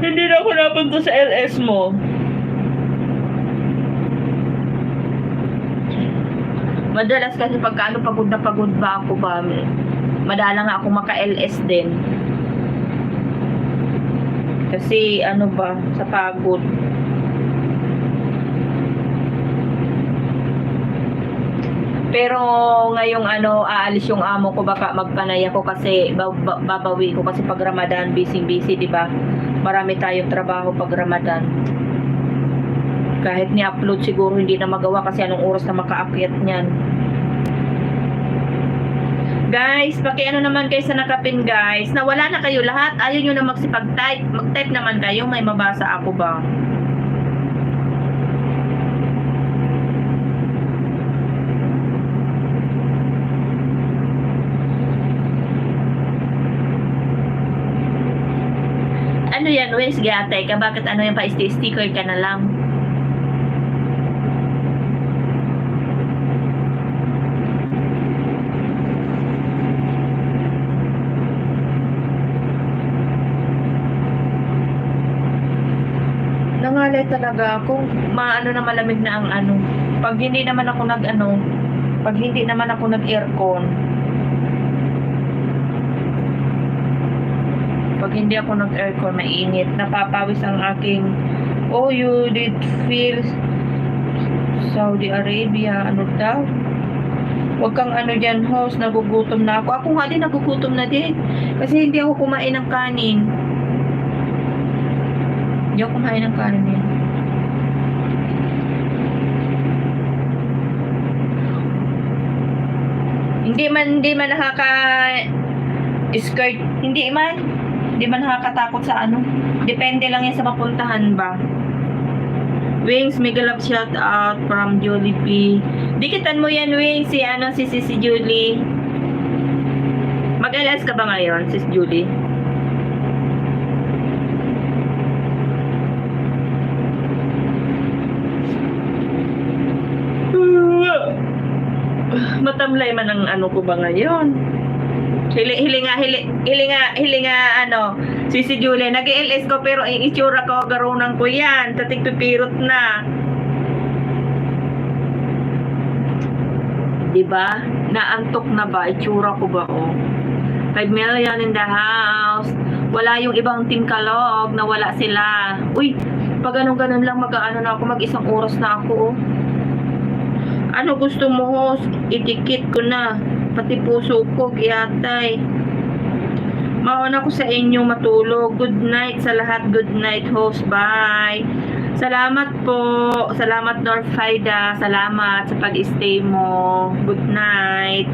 Hindi na ako napunta sa LS mo. Madalas kasi pagka pagod na pagod ba ako ba, madala nga ako maka-LS din. Kasi sa pagod. Pero ngayong aalis yung amo ko, baka magpanay ako kasi babawi ko kasi pag Ramadan, busy, 'di ba? Marami tayong trabaho pag Ramadan. Kahit ni-upload siguro hindi na magawa kasi anong oras na makaakyat niyan. Guys, naman kayo sa nakapin, guys. Nawala na kayo lahat. Ayaw nyo na magsipag-type. Mag-type naman kayo. May mabasa ako ba? Ano yan, Wes? Gate ka? Bakit yan pa? Sticker ka na lang? Nangalay talaga ako. Na malamig na ang Pag hindi naman ako nag-aircon. Pag hindi ako nag-aircon, mainit. Napapawis ang aking, oh, you did feel Saudi Arabia. Ano daw? Huwag kang dyan, host. Nagugutom na ako. Ako nga din, nagugutom na din. Kasi hindi ako kumain ng kanin. Hindi ako kumain ng kanin yan. Hindi man nakaka-skirt. Hindi man nakakatakot sa Depende lang yan sa papuntahan ba. Wings, mega love shout out from Julie P. Dikitan mo yan, Wings, si Julie. Mag-LS ka ba ngayon, sis Julie? Matamlay man ang ko ba ngayon? Hilinga, ano, si Julie, nag-LS ko pero ang itsura ko, garunan ko yan, tatigpipirot na. Diba? Naantok na ba? Itsura ko ba, oh? 5 million in the house. Wala yung ibang team kalog, nawala sila. Uy, pag ganun-ganun lang, mag-ano na ako, mag-isang oras na ako, oh. Ano gusto mo, host? Itikit ko na. Pati puso ko, kiyatay. Mauna ko sa inyo matulog. Good night sa lahat. Good night, host. Bye. Salamat po. Salamat, Norfaida. Salamat sa pag-stay mo. Good night.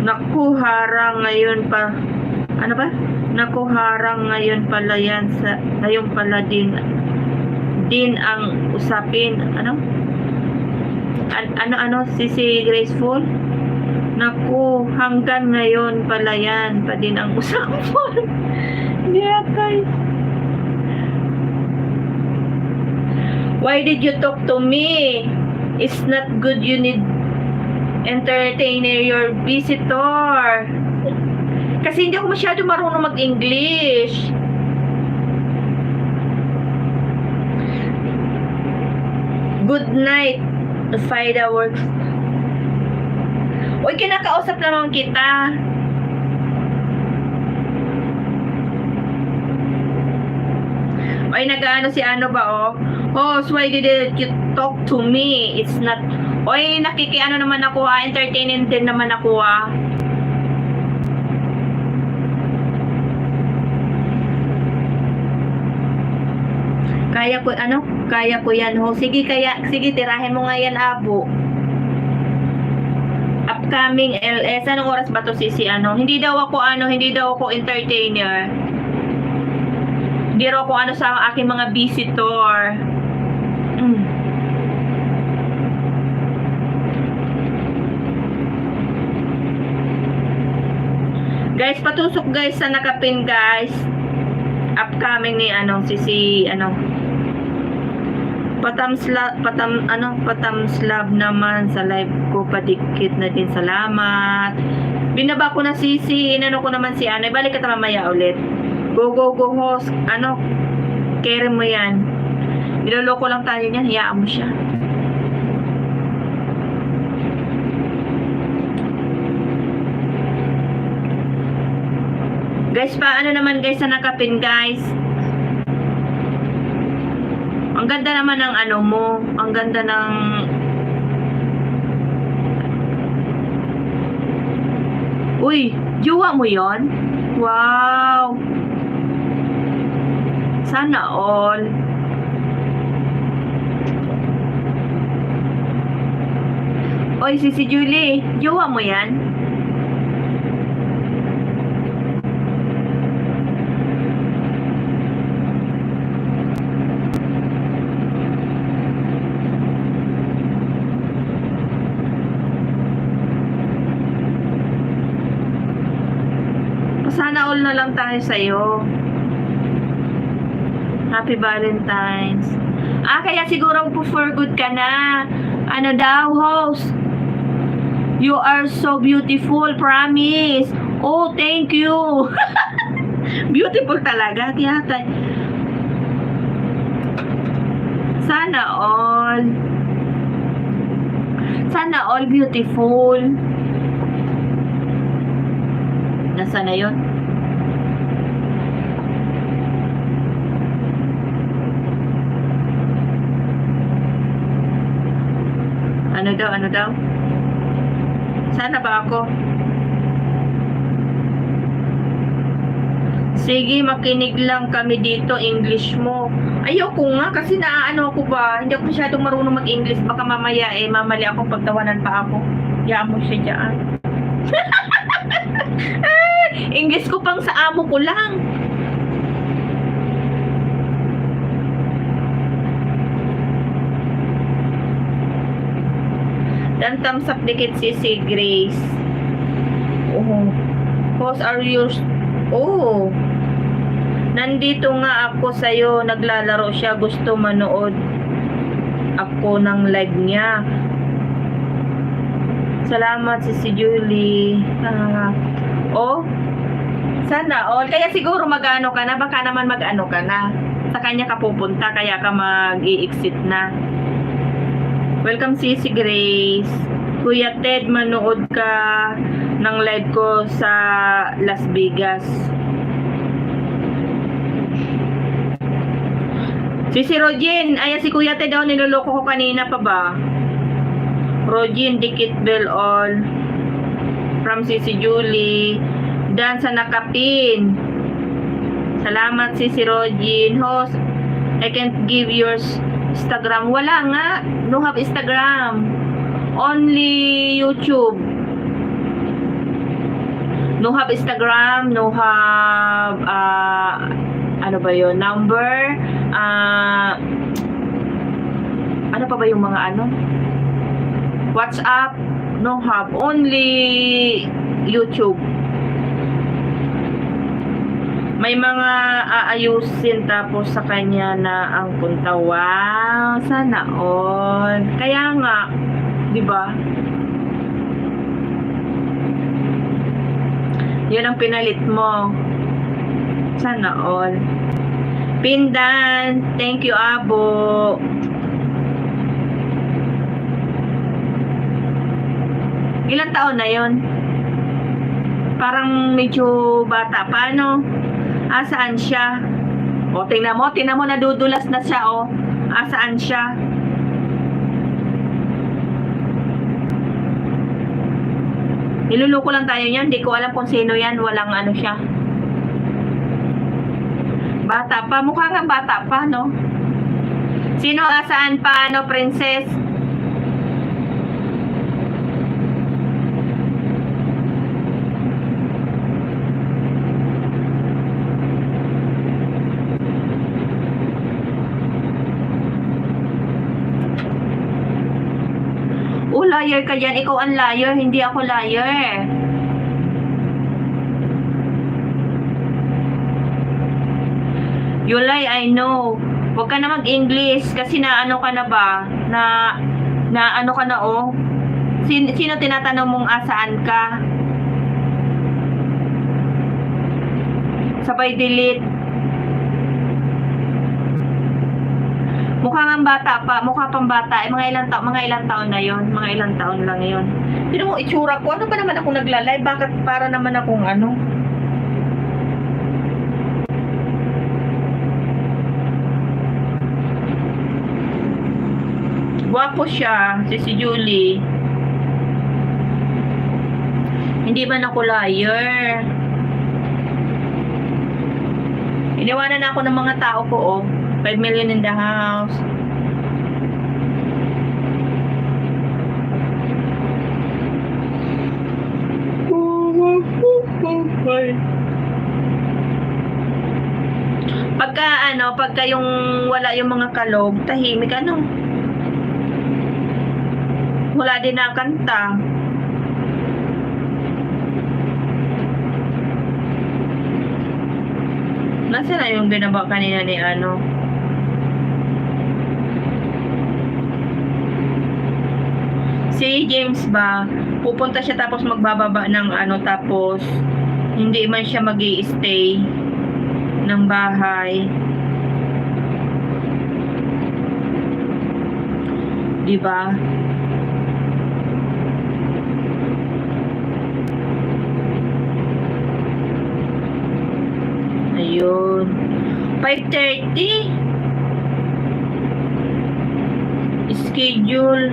Naku, harang ngayon pa. Ano ba? Naku, harang ngayon pala yan. Ngayon pala din ang usapin. Ano? Ano, si Graceful? Naku, hanggang ngayon pala yan pa din ang usapan. Yatay. Why did you talk to me? It's not good, you need entertainer your visitor. Kasi hindi ako masyado marunong mag-English. Good night. Faida works. Uy, kinakausap naman kita. Uy, nag-ano si ano ba, oh? Host, why did you talk to me? It's not... Uy, nakikiano naman ako, ah. Entertaining din naman ako, ah. Kaya ko yan, ho. Sige, tirahin mo nga yan, abo. Upcoming LS. Anong oras ba to, ano? Hindi daw ako entertainer. Hindi raw ako sa aking mga visitor. Guys, patusok guys sa nakapin, guys. Upcoming ni Patamslab naman sa live ko, padikit na din, salamat. Binaba ko na inano ko naman si ano, balik ka mamaya ulit. Go host, carry mo yan. Niloloko lang tayo niyan, hayaan mo siya. Guys, paano naman guys sa nakapin, guys? Ang ganda naman ng ano mo. Ang ganda ng... Uy, jowa mo yon? Wow! Sana all. Uy, si Julie, jowa mo yan? Sana all na lang tayo sa'yo. Happy Valentine's. Kaya siguro for good ka na. Ano daw, host? You are so beautiful, promise. Oh, thank you. Beautiful talaga. Kaya sana all. Sana all beautiful. Nasaan na yun? Ano daw? Sana ba ako? Sige, makinig lang kami dito, English mo. Ayoko nga, kasi naaano ako ba? Hindi ako masyadong marunong mag-English. Baka mamaya mamali ako pagtawanan pa ako. Yaan mo siya dyan. English ko pang sa amo ko lang. Dan thumbs up dikit si Grace. Oh. Host are yours. Oh. Nandito nga ako sa'yo. Naglalaro siya. Gusto manood ako ng live niya. Salamat si Julie. Oh, sana all. Kaya siguro mag-ano ka na, baka naman mag-ano ka na. Sa kanya ka pupunta, kaya ka mag-i-exit na. Welcome si Grace. Kuya Ted, manood ka ng live ko sa Las Vegas. Si Rogin, si Kuya Ted daw, niloloko ko kanina pa ba? Rogin, dikit bell all. From Sisi Julie. Dan sa nakapin. Salamat si Rogin. Host, I can't give yours Instagram. Wala nga. No have Instagram. Only YouTube. No have Instagram. No have ano ba yun? Number. Ano pa ba yung mga ano? WhatsApp. No have. Only YouTube. May mga aayusin tapos sa kanya na ang punta. Wow, sana all. Kaya nga, 'di ba? Yun ang pinalit mo. Sana all. Pindan, thank you Abo. Ilang taon na 'yon? Parang medyo bata pa, no? Saan siya? O, tingnan mo, nadudulas na siya, o. Saan siya? Niluluko lang tayo niyan, hindi ko alam kung sino yan, walang ano siya. Bata pa, mukha nga bata pa, no? Sino, saan pa, ano, princess? Liar ka dyan. Ikaw ang liar. Hindi ako liar. You lie, I know. Huwag ka na mag-English kasi na ano ka na ba? Na ano ka na, oh? Sino tinatanong mong asaan ka? Sabay delete. Mukha nga bata pa, mukha pang bata. Mga ilang taon na 'yon, mga ilang taon lang 'yon. Tingnan mo itsura ko. Ano ba naman ako nagla-live? Bakit para naman akong ano? Gwapo siya, si Julie. Hindi ba ako liar? Iniwanan na ako ng mga tao ko, oh. 5 million in the house. Pagka yung wala yung mga kalog, tahimik ano. Wala din na kanta. Nasaan na yung ginaba kanina ni ano? Si James ba, pupunta siya tapos magbababa ng ano, tapos hindi man siya magi-stay ng bahay. Diba? Ayun. 5:30. Schedule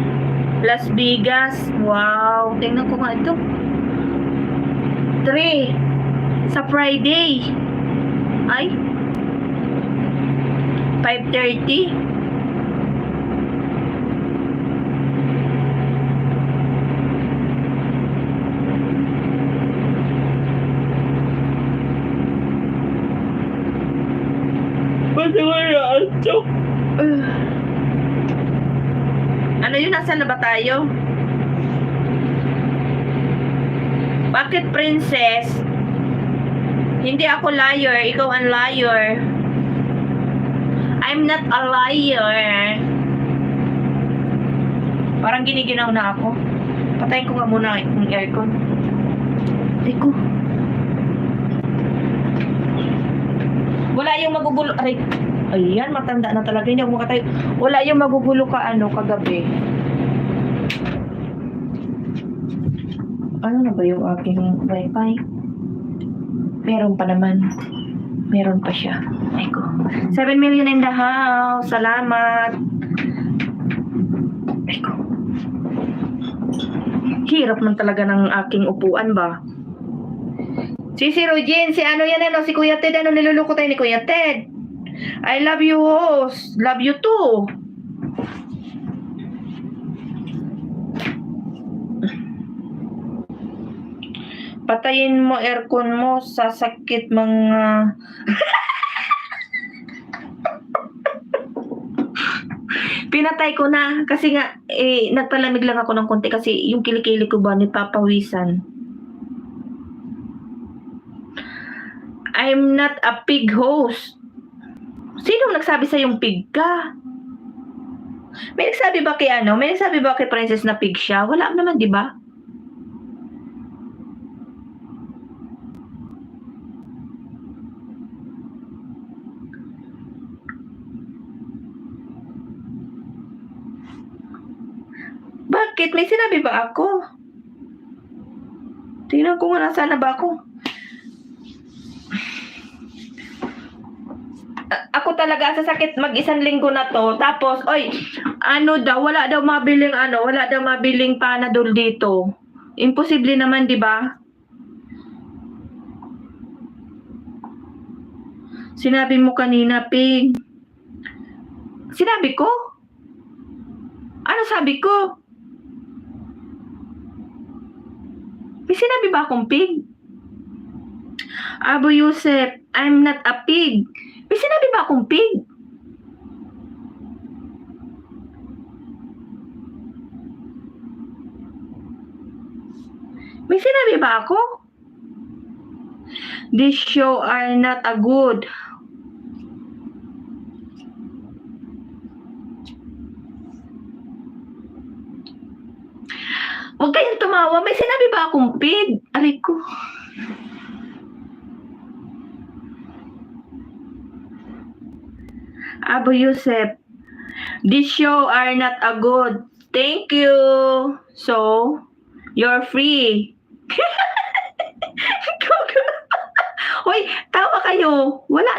Las Vegas. Wow. Tingnan ko nga ito. 3. Sa Friday. Ay. 5:30. Ano yun? Nasaan na ba tayo? Bakit princess? Hindi ako liar. Ikaw ang liar. I'm not a liar. Parang giniginaw na ako. Patayin ko nga muna yung aircon. Ay ko. Wala yung magugulo. Aray. Ayan, matanda na talaga. Hindi ako makatayo. Wala yung magugulo kagabi. Ano na ba yung aking wifi? Meron pa naman. Meron pa siya. Ay ko. 7 million in the house. Salamat. Ay ko. Hirap man talaga ng aking upuan ba? Si Rogin, si ano yan ano, si Kuya Ted, ano niluluko tayo ni Kuya Ted? I love you, host. Love you too. Patayin mo aircon mo, sasakit mga... Pinatay ko na kasi nga nagpalamig lang ako ng konti kasi yung kilikili ko ba nipapawisan. I'm not a pig host. Sino nagsabi sa yung pig ka? May nagsabi ba kay ano? May nagsabi ba kay Princess na pig siya? Wala naman, di ba? Bakit? May sinabi ba ako? Tingnan ko nga nasaan na ba ako. Ako talaga sa sakit mag-isang linggo na to. Tapos, oy, ano daw, wala daw mabiling Panadol dito. Imposible naman, di ba? Sinabi mo kanina, Pig. Sinabi ko? Ano sabi ko? May sinabi ba akong pig? Abu Yusef, I'm not a pig. May sinabi ba akong pig? May sinabi ba ako? This show are not a good. Huwag kayong tumawa. May sinabi ba akong pig? Aray ko. Abu Yusef, this show are not a good. Thank you. So, you're free. Hoy, tawa kayo. Wala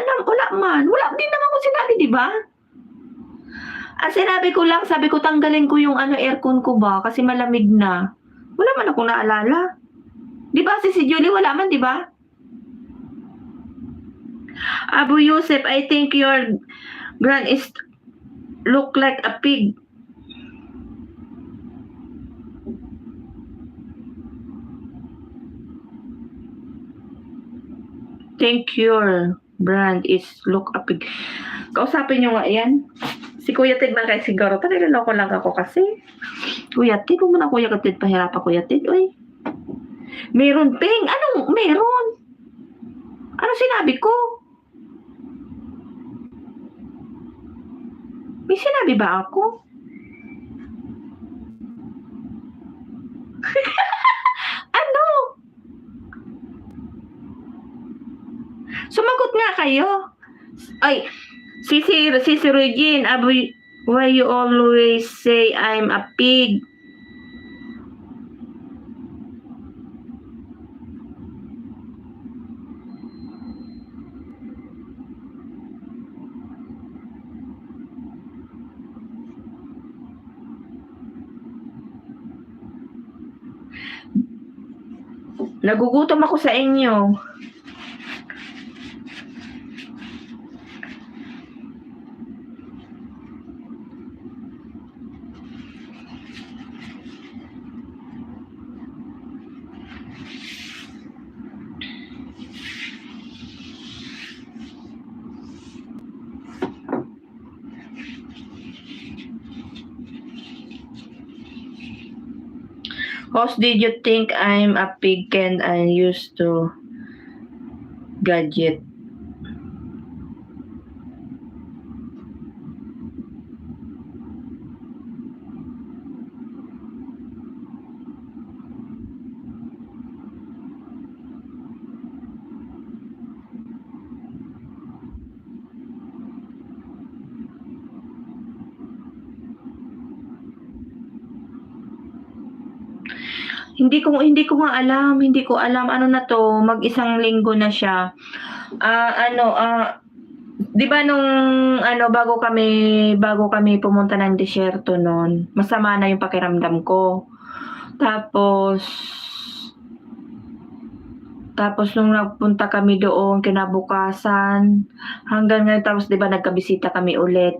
man. Wala din naman ko sinabi, di ba? Sinabi ko lang, sabi ko tanggalin ko yung aircon ko ba kasi malamig na. Wala man akong naalala. Di ba si Julie wala man, di ba? Abu Yusef, I think your grand is look like a pig. Think your brand is look a pig. Kausapin nyo nga yan. Si Kuya Ted man kayo siguro. Paniloloko lang ako kasi. Kuya Ted, kung muna Kuya Ted, pahirap ako Kuya Ted. Uy. Meron, Ping. Anong meron? Ano sinabi ko? May sinabi ba ako? Ano? Sumagot nga kayo. Ay, si Regine, why you always say I'm a pig? Nagugutom ako sa inyo. Host, did you think I'm a pig and I used to gadget? Hindi ko alam ano na 'to, mag-isang linggo na siya. 'Di ba nung bago kami pumunta ng disyerto nun, masama na yung pakiramdam ko. Tapos nung nagpunta kami doon kinabukasan, hanggang ngayon tapos 'di ba nagkabisita kami ulit.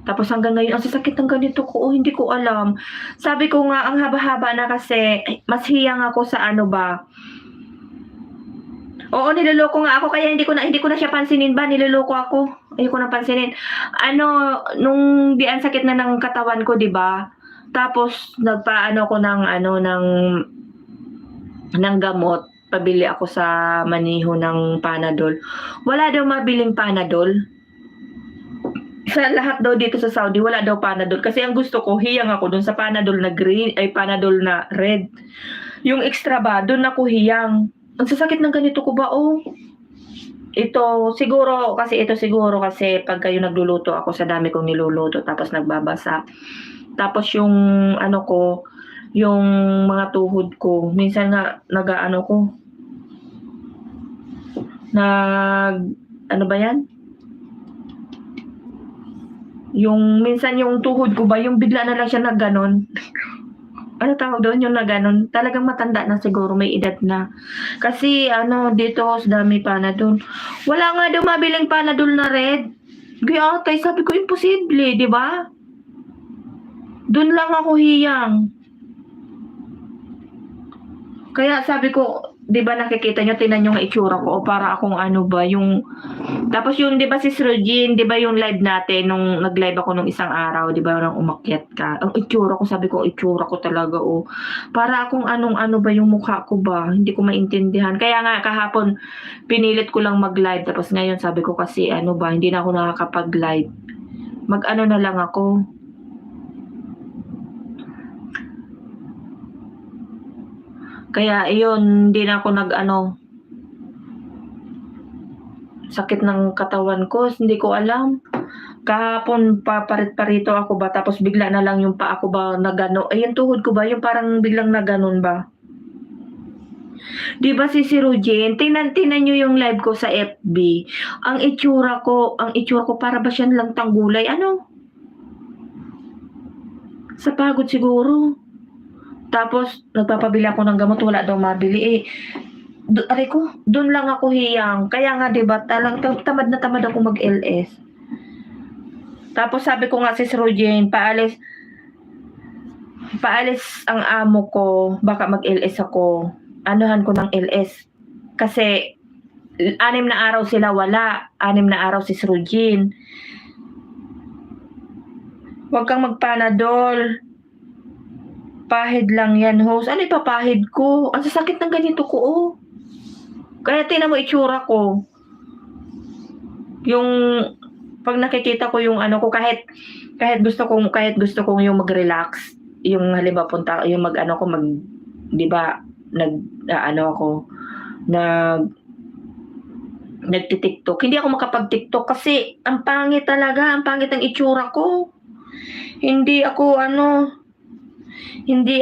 Tapos hanggang ngayon ang sasakit ng ganito ko, hindi ko alam. Sabi ko nga ang haba-haba na kasi mas hiyang ako sa ano ba. Oo, niloloko nga ako kaya hindi ko na siya pansinin ba, niloloko ako. Ayoko na pansinin. Nung ang sakit na ng katawan ko, 'di ba? Tapos nagpaano ako ng gamot, pabili ako sa maneho ng Panadol. Wala daw mabiling Panadol. Sa lahat daw dito sa Saudi, wala daw Panadol. Kasi ang gusto ko, hiyang ako dun sa Panadol na green, ay Panadol na red. Yung extra ba, dun ako hiyang. Ang sasakit ng ganito ko ba, oh. Ito siguro kasi pag kayo nagluluto ako sa dami kong niluluto tapos nagbabasa. Tapos yung yung mga tuhod ko, minsan nga ano ba yan? Yung minsan yung tuhod ko ba, yung bigla na lang siya na gano'n. Ano tawag doon, yung na gano'n? Talagang matanda na siguro, may edad na. Kasi dito sa dami Panadol. Wala nga daw mabiling Panadol na red. Kaya sabi ko, imposible, di ba? Doon lang ako hiyang. Kaya sabi ko, 'di ba nakikita niyo, tingnan niyo ang itsura ko, o para akong tapos yung 'di ba si Srojin, 'di ba yung live natin nung nag-live ako nung isang araw, 'di ba nung umakyat ka. Ang itsura ko, sabi ko, itsura ko talaga para akong ano ba yung mukha ko ba, hindi ko maintindihan. Kaya nga kahapon pinilit ko lang mag-live tapos ngayon sabi ko kasi hindi na ako nakakapag-live. Mag-ano na lang ako. Kaya iyon, hindi na ako sakit ng katawan ko, hindi ko alam. Kahapon paparit-parito ako ba, tapos bigla na lang yung paa ko ba nagano, yung tuhod ko ba, yung parang biglang naganon ba. Di ba si Rugin, tingnan nyo yung live ko sa FB. Ang itsura ko para ba siyang lang tanggulay, sa pagod siguro. Tapos nagpapabili ako ng gamot, wala daw mabili aray ko, doon lang ako hiyang. Kaya nga 'di ba, tamad na tamad ako mag-LS. Tapos sabi ko nga si Rogene, paalis ang amo ko, baka mag-LS ako. Anuhan ko ng LS. Kasi 6 na araw sila wala, 6 na araw si Rogene. Huwag kang magpanadol. Pahid lang yan, host. Ano ipapahid ko? Ang sasakit ng ganito ko, Kaya tingnan mo itsura ko. Yung pag nakikita ko yung ko, kahit gusto kong yung mag-relax, yung halimbawa yung di ba, nagti-TikTok. Hindi ako makapag-TikTok kasi ang pangit talaga, ang pangit ng itsura ko. Hindi ako hindi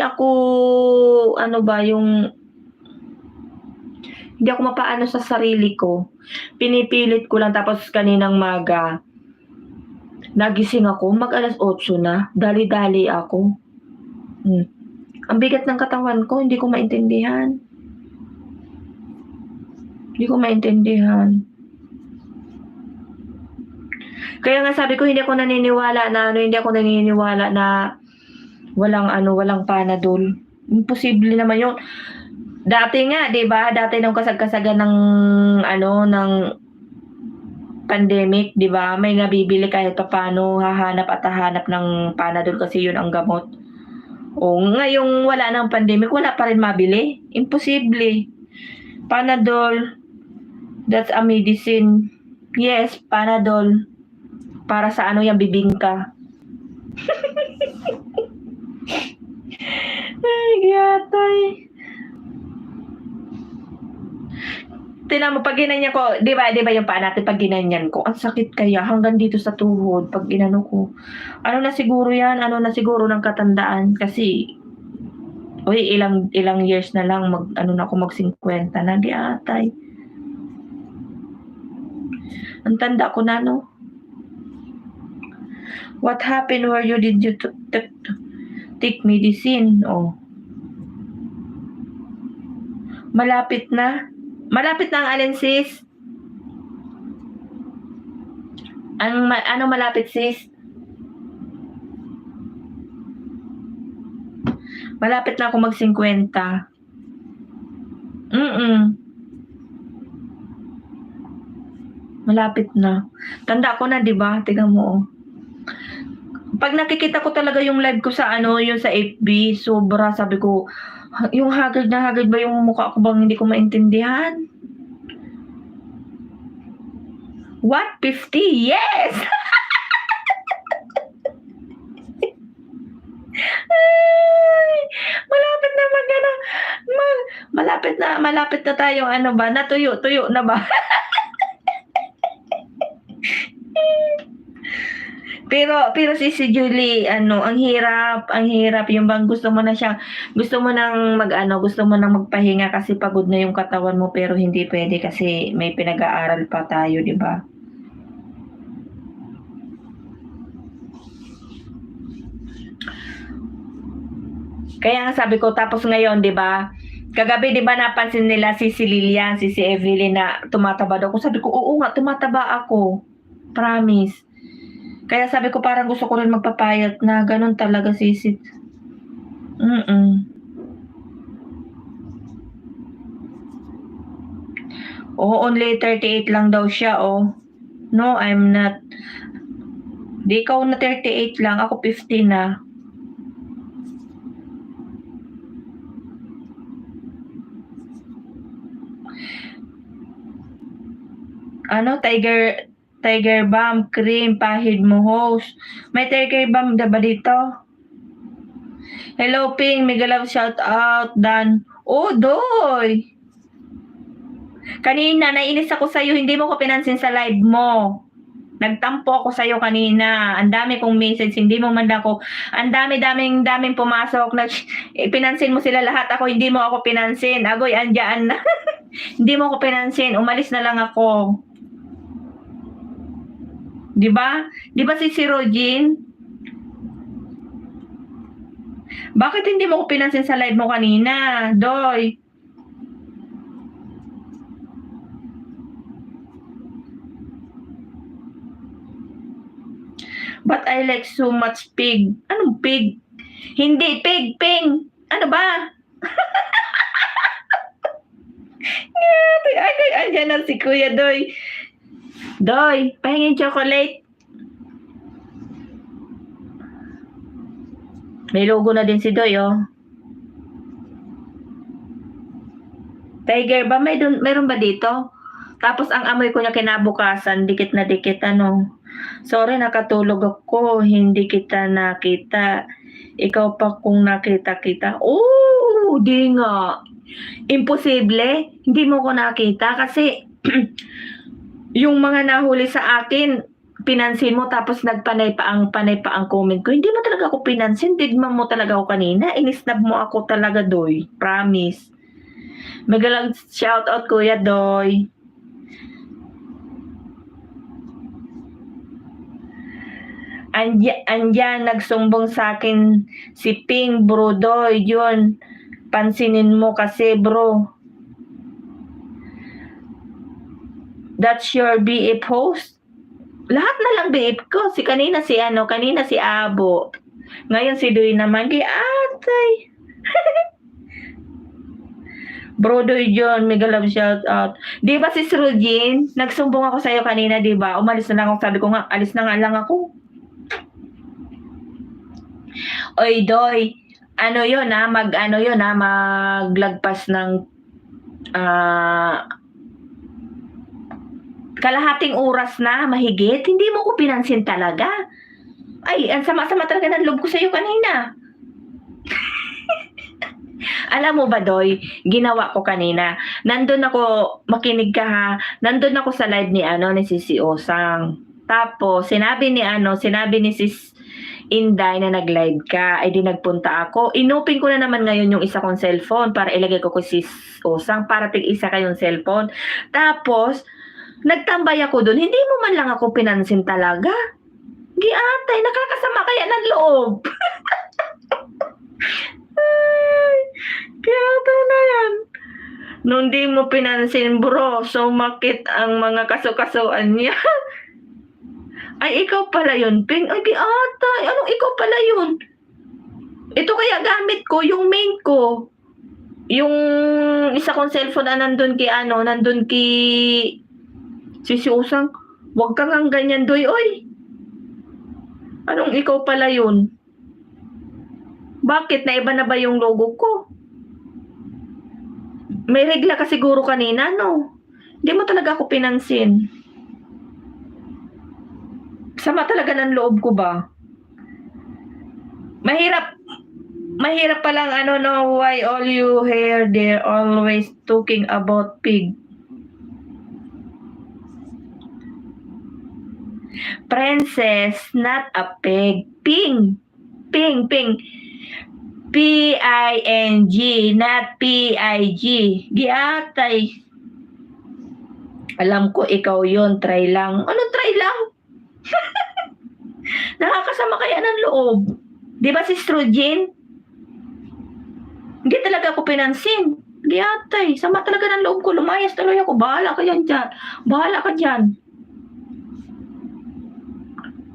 ako mapaano sa sarili ko. Pinipilit ko lang, tapos kaninang maga, nagising ako, mag-alas 8 na, dali-dali ako. Ang bigat ng katawan ko, hindi ko maintindihan. Kaya nga sabi ko, hindi ako naniniwala na walang Panadol. Imposible naman yun. Dati nga, 'di ba? Dati nung kasag-kasagan ng pandemic, 'di ba? May nabibili kahit papaano, hahanap ng Panadol kasi 'yun ang gamot. Ngayong wala nang pandemic, wala pa rin mabili. Imposible. Panadol, that's a medicine. Yes, Panadol. Para sa yung bibingka. Ay, yatay. Tingnan mo, pag ginanyan ko, di ba yung paa natin, pag ginanyan ko, ang sakit kaya hanggang dito sa tuhod, pag ginano ko. Ano na siguro ng katandaan, kasi Uy, ilang years na lang mag-ano na ako, mag-50 na, di atay. Ang tanda ko na, no? What happened? Where you did you take medicine? Oh. Malapit na. Malapit na ang alin, sis? Ano malapit, sis? Malapit na ako mag-50. Malapit na. Tanda ko na, 'di ba? Tingnan mo, oh. Pag nakikita ko talaga yung live ko sa yung sa FB, sobra, sabi ko, yung haggard na haggard ba yung mukha ko bang hindi ko maintindihan? What? 50? Yes! Ay, malapit na tayong natuyo na ba? Pero si Julie, ang hirap yung bang gusto mo nang magpahinga kasi pagod na yung katawan mo, pero hindi pwede kasi may pinag-aaral pa tayo, di ba? Kaya nga sabi ko, tapos ngayon, di ba? Kagabi, di ba, napansin nila si Lilian, si Evelyn na tumataba daw. Sabi ko, oo nga, tumataba ako. Promise. Kaya sabi ko, parang gusto ko rin magpapayat na ganun talaga, sisit. Oo, only 38 lang daw siya, oh. No, I'm not. Di ikaw na 38 lang, ako 50 na. Tiger Balm cream, pahid mo, host. May Tiger Balm ba dito? Hello, Ping. Mega love shout out, Dan. Oh, Doy. Kanina, nainis ako sa'yo. Hindi mo ko pinansin sa live mo. Nagtampo ako sa'yo kanina. Ang dami kong message. Hindi mo man ako. Ang daming pumasok. Pinansin mo sila lahat. Ako, hindi mo ako pinansin. Agoy, andyan na. Hindi mo ako pinansin. Umalis na lang ako. Di ba? Di ba si Rogin? Bakit hindi mo ko pinansin sa live mo kanina, Doy? But I like so much pig. Anong pig? Hindi, pig, ping. Ano ba? Ay, andyan na si Kuya Doy. Doy, pahingin chocolate. May logo na din si Doy, oh. Tiger ba? Mayroon ba dito? Tapos ang amoy ko niya kinabukasan, dikit na dikit, Sorry, nakatulog ako. Hindi kita nakita. Ikaw pa kung nakita-kita. Oh, di nga. Imposible. Hindi mo ko nakita kasi yung mga nahuli sa akin, pinansin mo tapos panay pa ang comment ko. Hindi mo talaga ako pinansin. Digman mo talaga ako kanina. Inisnab mo ako talaga, Doy. Promise. Magalang shout out, Kuya Doy. Andyan, nagsumbong sa akin si Ping, bro, Doy. Yun, pansinin mo kasi, bro. That's your BF host? Lahat na lang BF ko. Kanina si Abo. Ngayon si Doy naman. Atay. Bro Doy John, mega love shout out. Di ba si Rogin? Nagsumbong ako sa'yo kanina, di ba? Umalis na lang ako. Sabi ko nga, alis na nga lang ako. Oy, Doy. Maglagpas ng kalahating oras na, mahigit. Hindi mo ko pinansin talaga. Ay, ang sama-sama talaga ng loob ko sa'yo kanina. Alam mo ba, Doy, ginawa ko kanina. Nandun ako, makinig ka ha. Nandun ako sa live ni Sisi Osang. Tapos, sinabi ni Sis Inday na nag-live ka, ay di nagpunta ako. Inupin ko na naman ngayon yung isa kong cellphone para ilagay ko si Usang para tig-isa kayong cellphone. Tapos, nagtambay ako doon. Hindi mo man lang ako pinansin talaga. Giatay, nakakasama kaya ng loob. Ay, giatay na yan. Nung di mo pinansin, bro, sumakit ang mga kaso-kasuan niya. Ay, ikaw pala yun, Ping. Ay, giatay. Anong ikaw pala yun? Ito kaya gamit ko, yung main ko. Yung isa kong cellphone na nandun kay si Usang. Huwag kang ang ganyan, doy, oy. Anong ikaw pala yun? Bakit? Naiba na ba yung logo ko? May regla ka siguro kanina, no? Hindi mo talaga ako pinansin. Sama talaga ng loob ko ba? Mahirap palang no, why all you hear they're always talking about pig. Princess, not a pig. Ping. Ping. P-I-N-G, not P-I-G. Giatay. Alam ko ikaw yon, try lang. Ano try lang? Nakakasama kaya ng loob. Di ba si Strugin? Hindi talaga ako pinansin. Giatay, sama talaga ng loob ko. Lumayas tuloy ako. Bahala ka dyan. Bahala ka dyan.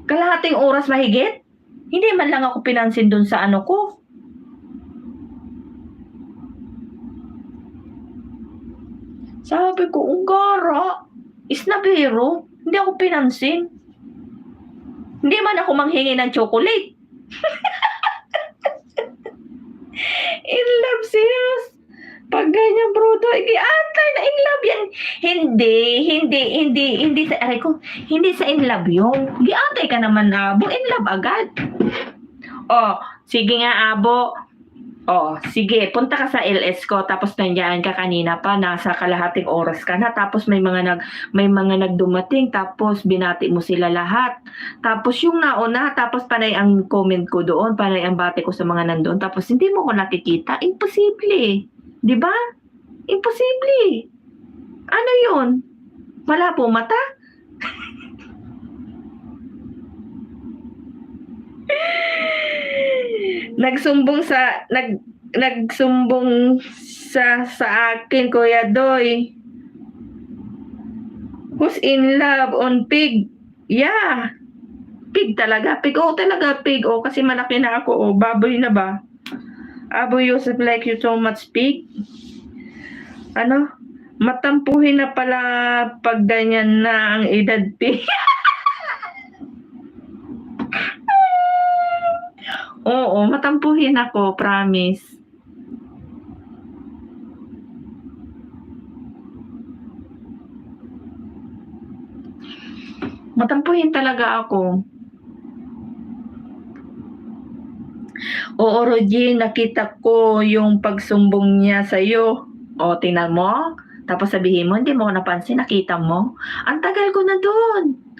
Kalahating oras mahigit? Hindi man lang ako pinansin dun sa ano ko. Sabi ko, Unggara, isnabero, hindi ako pinansin. Hindi man ako manghingi ng chocolate. In love, serious. Pag ganyan, bro, antay na in love yan. Hindi sa, aray ko, hindi sa in love yung. Giantay ka naman, Abo, in love agad. Oh, sige nga, Abo. Oh, sige, punta ka sa LS ko tapos nandiyan ka kanina pa, nasa kalahating oras ka na, tapos may mga nagdumating, tapos binati mo sila lahat. Tapos yung nauna, tapos panay ang comment ko doon, panay ang bati ko sa mga nandoon, tapos hindi mo ko nakikita. Imposible. 'Di ba? Imposible. Ano 'yun? Wala po mata? Nagsumbong sa akin, Kuya Doy. Who's in love on pig? Yeah. Pig talaga. Pig. Oh, talaga pig. Oh, kasi malaki na ako. Oh, baboy na ba? Abo Yusuf like you so much, pig. Ano? Matampuhin na pala pag ganyan na ang edad, pig. Oo, matampuhin ako, promise. Matampuhin talaga ako. Oo, Rogie, nakita ko yung pagsumbong niya sa'yo. O, tingnan mo. Tapos sabihin mo, hindi mo ko napansin, nakita mo. Ang tagal ko na doon.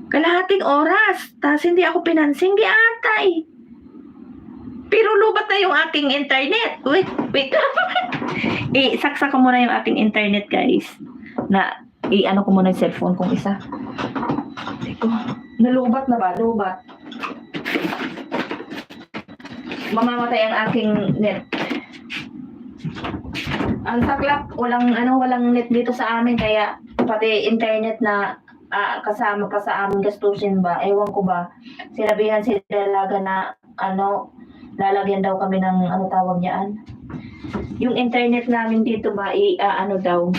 Kalahating oras. Tapos hindi ako pinansin, giatay. Pero lubat na yung aking internet. Wait lang. Saksak ko muna yung aking internet, guys. Ano ko muna yung cellphone kong isa. Teko, nalubat na ba? Lubat. Mamamatay ang aking net. Ang saklap, walang net dito sa amin, kaya pati internet na kasama pa sa aming gastusin ba, ewan ko ba, sinabihan sila talaga na lalagyan daw kami ng tawag niyaan, yung internet namin dito ba, daw,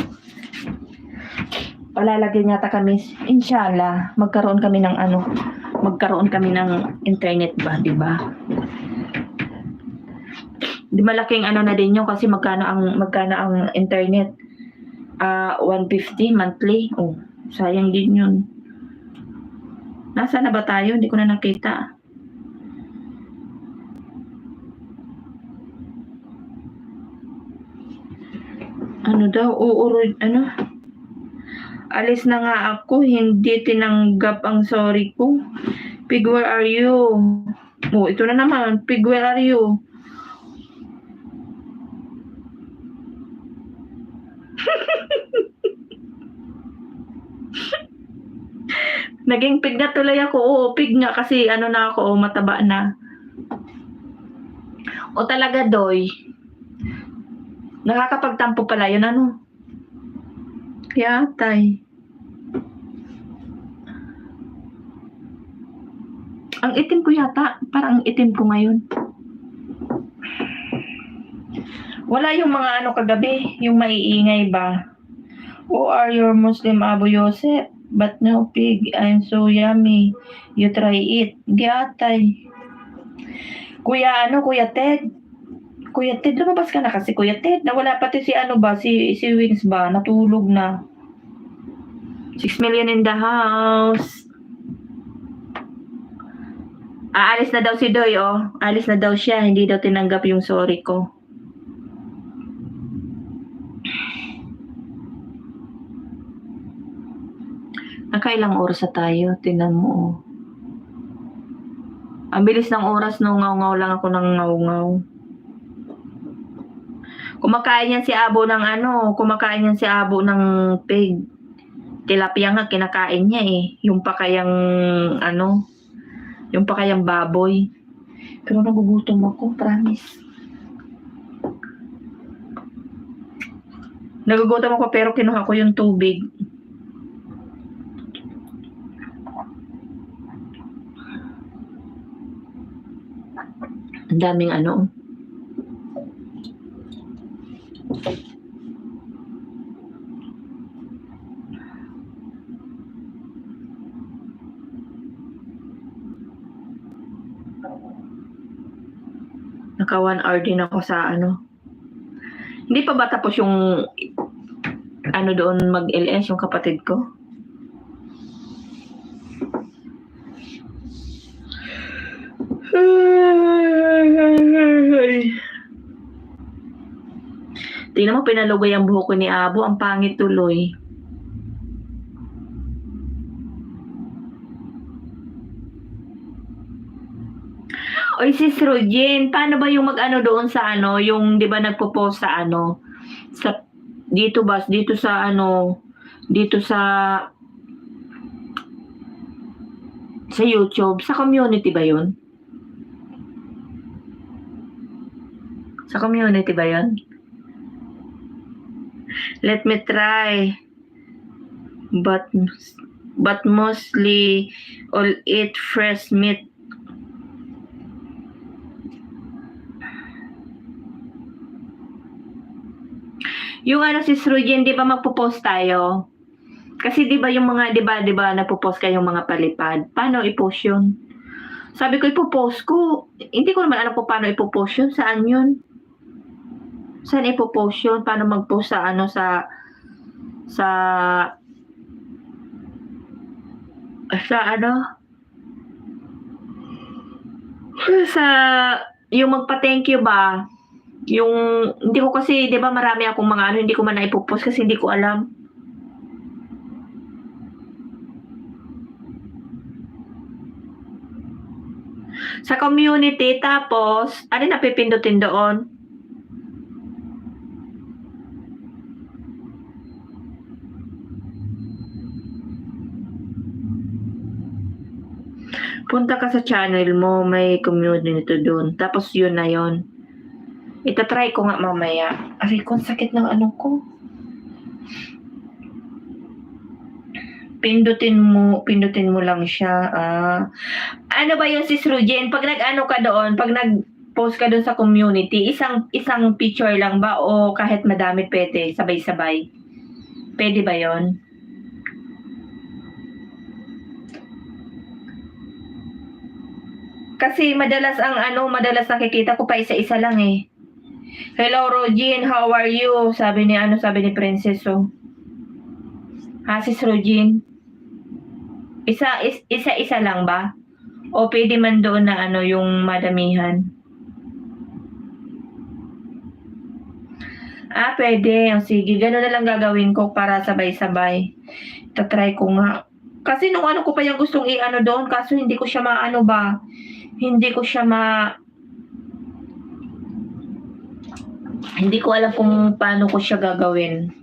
palalagyan yata kami, inshallah, magkaroon kami ng internet ba, di ba? Di malaking na din yun, kasi magkano ang internet, 150 monthly. Oh, sayang din yun. Nasaan na ba tayo? Hindi ko na nakita. Alis na nga ako, hindi tinanggap ang sorry ko. Pig, where are you? Oh, ito na naman. Pig, where are you? Naging pig na tuloy ako. Oo, pig nga kasi ano na ako, mataba na. O talaga, Doy? Nakakapagtampo pala yun, ano? Yatay. Ang itim ko yata. Parang itim ko ngayon. Wala yung mga ano kagabi, yung maiingay ba? Who are your Muslim Abu Yosef? But no pig, I'm so yummy. You try it. Giyatay. Kuya Ted. Kuya Ted, lumabas ka na kasi Kuya Ted. Nawala pati si ano ba, si Wings ba, natulog na. 6 million in the house. Aalis na daw si Doy, oh. Alis na daw siya, hindi daw tinanggap yung sorry ko. Nakailang oras na tayo, tingnan mo, oh. Ang bilis ng oras, no, ngaw-ngaw lang ako ng ngaw-ngaw. Kumakain yan si Abo ng ano, kumakain yan si Abo ng pig. Tilapia nga, kinakain niya eh. Yung pa kayang, ano, yung pa kayang baboy. Pero nagugutom ako, promise. Nagugutom ako pero kinuha ko yung tubig. Ang daming ano. Naka 1 hour din ako sa ano. Hindi pa ba tapos yung ano doon mag-LS yung kapatid ko? Tingnan mo, pinalugay ang buhok ko ni Abo. Ang pangit tuloy. Oy, sis Rogin, paano ba yung mag-ano doon sa ano, yung 'di ba nagpo-post sa ano, sa dito ba, dito sa ano, dito sa YouTube, sa community ba 'yun? Sa community ba 'yun? Let me try. But mostly all eat fresh meat. Yung ano si Srujen, di ba magpo-post tayo? Kasi di ba yung mga, di ba nagpo-post kayong mga palipad? Paano i-post yun? Sabi ko, ipo-post ko. Hindi ko naman alam kung paano ipo-post yun. Saan yun? Saan ipo-post yun? Paano mag-post sa ano, sa ano? Sa, yung magpa-thank you ba? Yung, hindi ko kasi, di ba marami akong mga ano, hindi ko man na ipopost kasi hindi ko alam. Sa community, tapos, ano na pipindutin doon? Punta ka sa channel mo, may community doon. Tapos yun na yun. Itatry ko nga mamaya. Aray ko, sakit ng ano ko. Pindutin mo lang siya. Ano ba yung sis Rujen? Pag nag-ano ka doon, pag nag-post ka doon sa community, isang picture lang ba o kahit madami pwede, sabay-sabay? Pwede ba yon? Kasi madalas nakikita ko pa isa-isa lang eh. Hello Rogin, how are you? Sabi ni Princess, oh. Sis Rogin. Isa-isa lang ba? O pwede man doon na ano yung madamihan? Pwede. O sige, gano'n na lang gagawin ko para sabay-sabay. Tatry ko nga. Kasi nung ano ko pa yung gustong i-ano doon, kaso hindi ko siya maano ba, hindi ko siya hindi ko alam kung paano ko siya gagawin.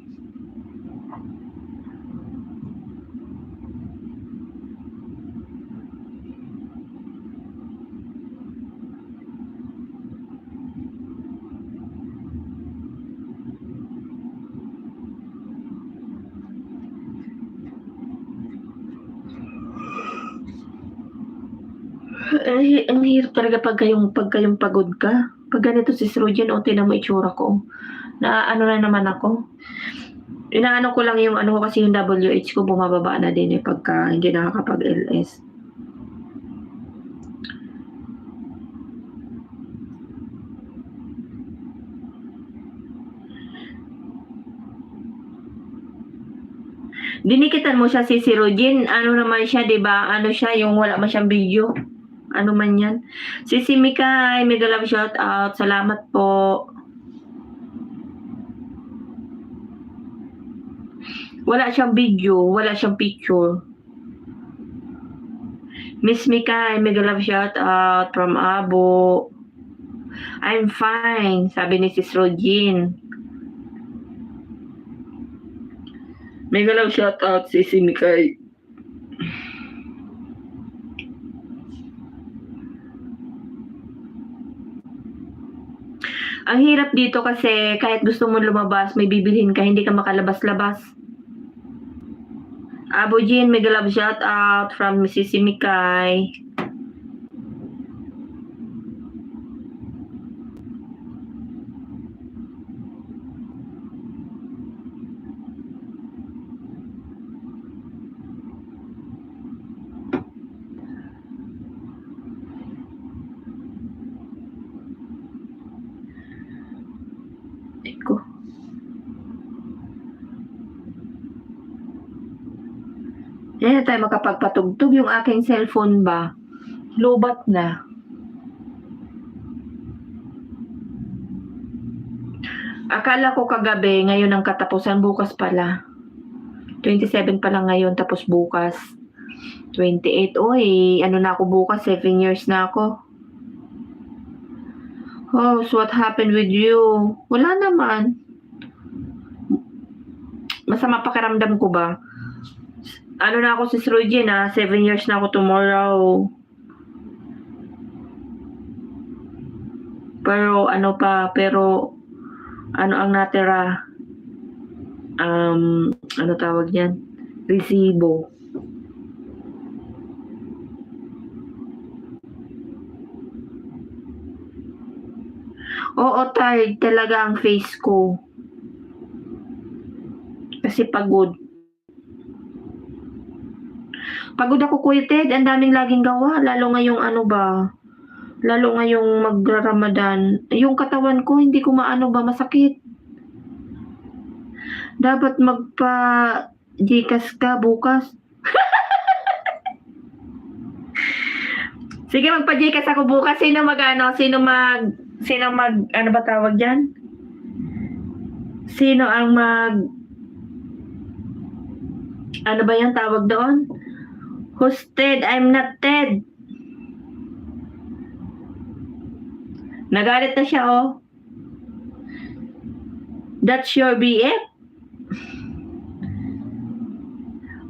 Ang hirap talaga pag kayong pagod ka. Pag ganito si Rojan, o tingnan mo itsura ko. Naaano na naman ako. Inaano ko lang yung ano ko kasi yung WH ko bumababa na din pagka hindi nakakapag-LS. Dinikitan mo siya si Rojan, ano naman siya, 'di ba? Ano siya, yung wala man siyang video. Ano man 'yan. Si Mikay, mega love shout out. Salamat po. Wala siyang video, wala siyang picture. Miss Mikay, mega love shout out from Abo. I'm fine, sabi ni Sis Rojan. Mega love shout out si Mikay. Ang hirap dito kasi kahit gusto mo lumabas, may bibilhin ka, hindi ka makalabas-labas. Abo Jean, mega love shout out from Mrs. Mikay. Eko. Hindi na tayo makapagpatugtog, yung aking cellphone ba? Lobat na. Akala ko kagabi, ngayon ang katapusan, bukas pala. 27 pa lang ngayon, tapos bukas. 28. Oy, ano na ako bukas, 7 years na ako. Oh, so what happened with you? Wala naman. Masama pakiramdam ko ba? Ano na ako si Rojan 7 years na ako tomorrow. Pero ano ang natira? Ano tawag yan? Resibo. Oo, tired talaga ang face ko. Kasi pagod. Pagod ako, Kuya Ted. Ang daming laging gawa. Lalo ngayong ano ba? Lalo ngayong magra-Ramadan. Yung katawan ko, hindi ko maano ba, masakit. Dapat magpa-Gcash ka bukas. Sige, magpa-Gcash ako bukas. Sino mag, ano ba tawag dyan? Sino ang ano ba yung tawag doon? Who's Ted? I'm not Ted. Nagalit na siya, oh. That's your BF?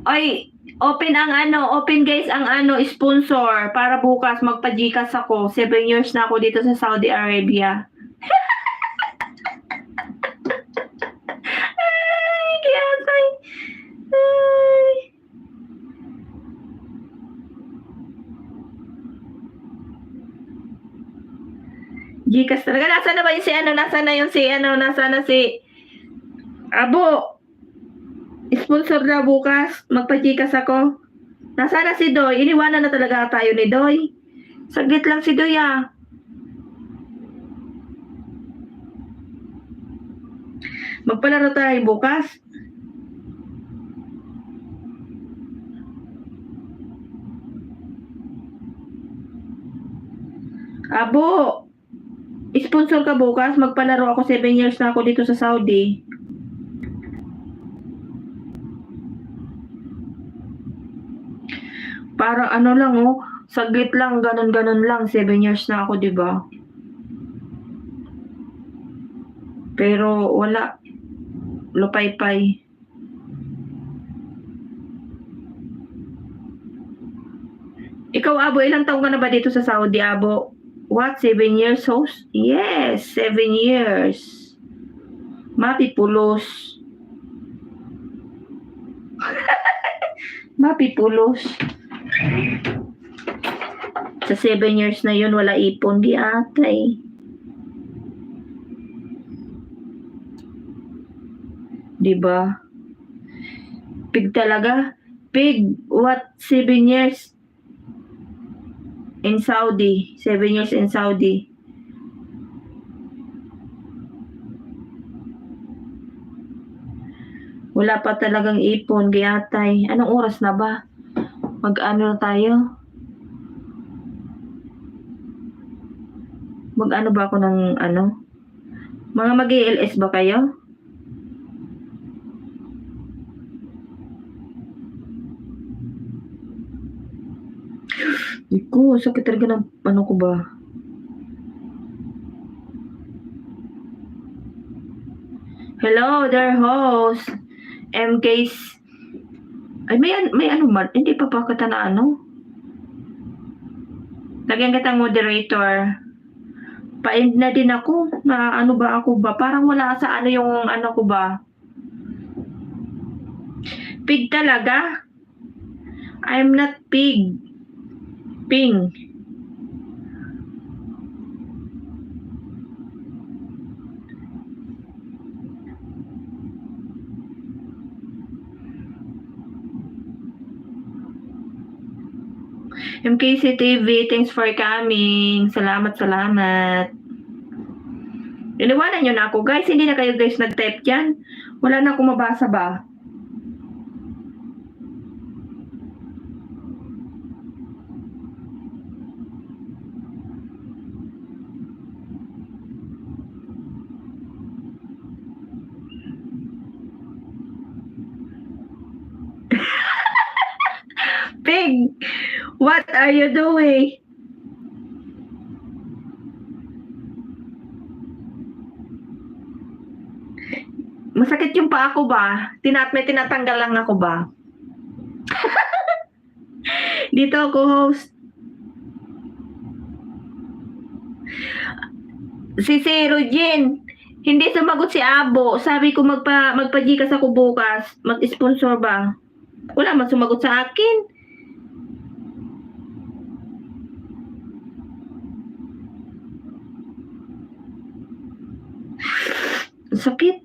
Oy, open guys ang sponsor para bukas magpa-Gcash ako. 7 years na ako dito sa Saudi Arabia. Ay, kiyatay. Ay. Gcash talaga. Nasaan na ba yung nasaan na si Abo? Sponsor na bukas. Magpa-Gcash ako. Nasaan na si Doy? Iniwanan na talaga tayo ni Doy. Saglit lang si Doy Magpalaro tayo bukas. Abo, sponsor ka bukas. Magpalaro ako, 7 years na ako dito sa Saudi. Parang ano lang oh, saglit lang, ganon-ganon lang, 7 years na ako, 'di ba? Pero wala, lupay-pay. Ikaw, Abo, ilang taon ka na ba dito sa Saudi, Abo? What, 7 years host? Yes, 7 years. Mapipulos. Mapipulos. Sa 7 years na yun, wala ipon di atay. Diba? Pig talaga. Pig, what, 7 years in Saudi? 7 years in Saudi. Wala pa talagang ipon, giyatay. Anong oras na ba? Mag-ano na tayo? Mag-ano ba ako ng ano? Mga mag-ALS ba kayo? Iko, sakit talaga ng ano ko ba? Hello there, host. MK's. Ay, may ano man. Hindi pa kita na ano. Lagyan kitang moderator. Pa-end na din ako. Na ano ba ako ba? Parang wala sa ano yung ano ko ba? Pig talaga? I'm not pig. Ping. MKC TV, thanks for coming. Salamat, salamat. Iniwanan nyo na ako, guys. Hindi na kayo guys nag-type dyan. Wala na akong mabasa ba? Pig, what are you doing? Masakit yung paa ko ba? May tinatanggal lang ako ba? Dito ako, host. Si Rogin, hindi sumagot si Abo. Sabi ko magpa-Gcash ako bukas. Mag-sponsor ba? Wala man sumagot sa akin. Sakit.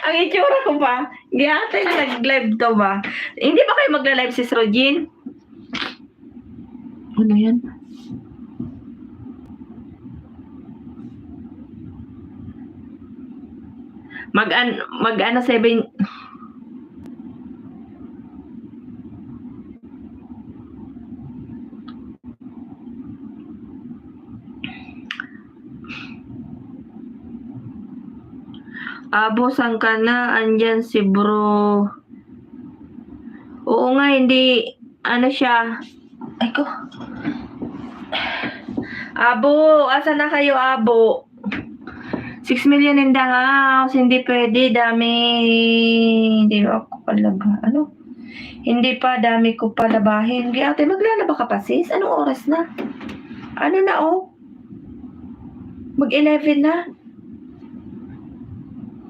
Ang itsura ko ba? Giyatay na nag-live to ba? Hindi ba kayo magla-live si Rogin? Ano yan? Mag-ano 7... Abo, saan ka na? Andyan si bro. Oo nga, hindi. Ano siya? Ay ko. Abo, asa na kayo, Abo? 6 million in the house. Hindi pwede, dami. Hindi ako palaba. Ano? Hindi pa, dami ko palabahin. Ate, maglalaba ka pa, sis? Anong oras na? Ano na, oh? Mag-11 na.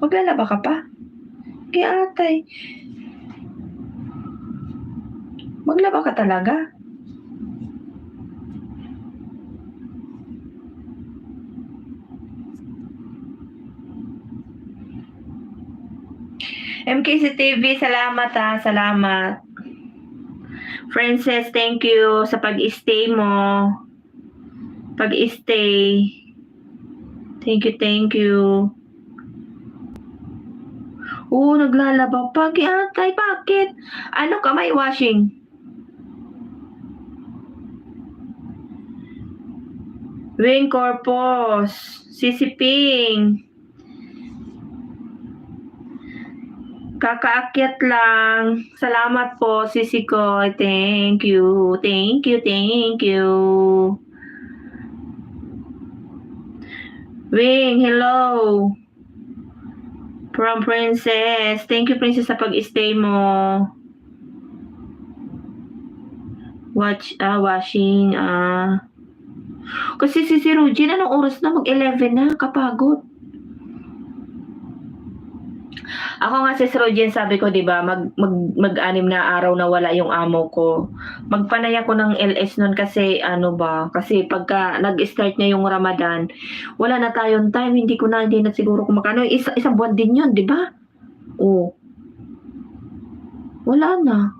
Maglalaba ka pa? Kaya atay. Maglaba ka talaga? MKC TV, salamat ha. Salamat. Frances, thank you sa pag-stay mo. Pag-stay. Thank you, thank you. Naglalaba pa. Atay, bakit? Ano ka, may washing? Wing Corpus. Sisiping. Kakaakyat lang. Salamat po, sisi ko. Thank you. Thank you, thank you. Wing, hello. From Princess. Thank you, Princess, sa pag-stay mo. Washing. Kasi si Rugin, anong oras na? Mag-11 na. Kapagod. Ako nga si Rogin, sabi ko 'di ba, mag-anim na araw na wala yung amo ko. Magpanay ako ng LS noon kasi ano ba, kasi pagka nag-start na yung Ramadan, wala na tayong time, hindi na siguro kumakano, isang buwan din 'yun, 'di ba? Oh. Wala na.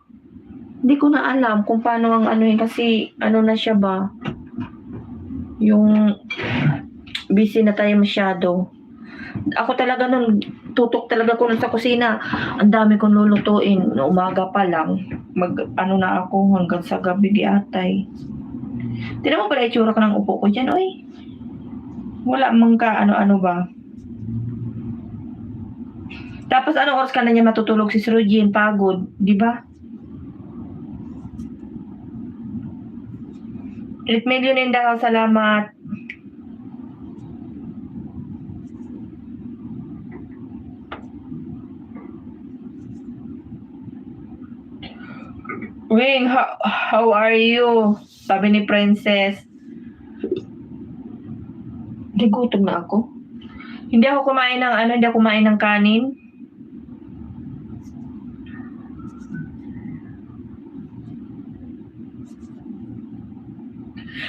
Hindi ko na alam kung paano ang ano yun kasi ano na siya ba, yung busy na tayo masyado. Ako talaga nun, tutok talaga ko nun sa kusina. Ang dami kong lulutuin. Umaga pa lang. Ano na ako hanggang sa gabi giatay. Tignan mo pala itsura ka ng upo ko dyan, oy. Wala mang ka ano-ano ba. Tapos anong oras ka na niya matutulog si Rugin? Pagod, di ba? 8 million in the house, salamat. Wing, how are you? Sabi ni Princess. Gutom na ako. Hindi ako kumain ng kanin.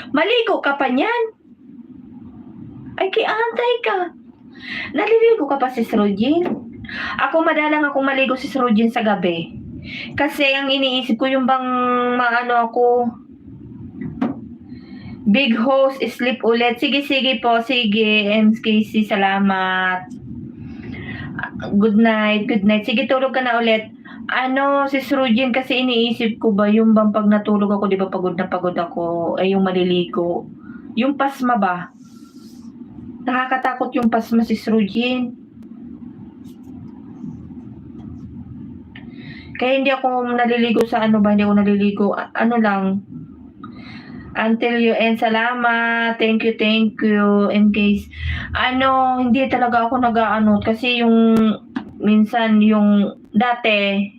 Maligo ka pa niyan? Ay, kiantay ka. Naliligo ka pa si Rugin? Ako madalang akong maligo si Rugin sa gabi. Kasi ang iniisip ko yung bang maano ako, big host, sleep ulit. Sige po, sige. MKC, salamat. Good night. Sige, tulog ka na ulit. Ano, si Rugin kasi iniisip ko ba, yung bang pag natulog ako, di ba pagod na pagod ako, ay yung maliligo. Yung pasma ba? Nakakatakot yung pasma si Rugin. Kaya hindi ako naliligo sa hindi ako naliligo. Ano lang, until you end, salamat. Thank you. In case, hindi talaga ako kasi yung, minsan yung, dati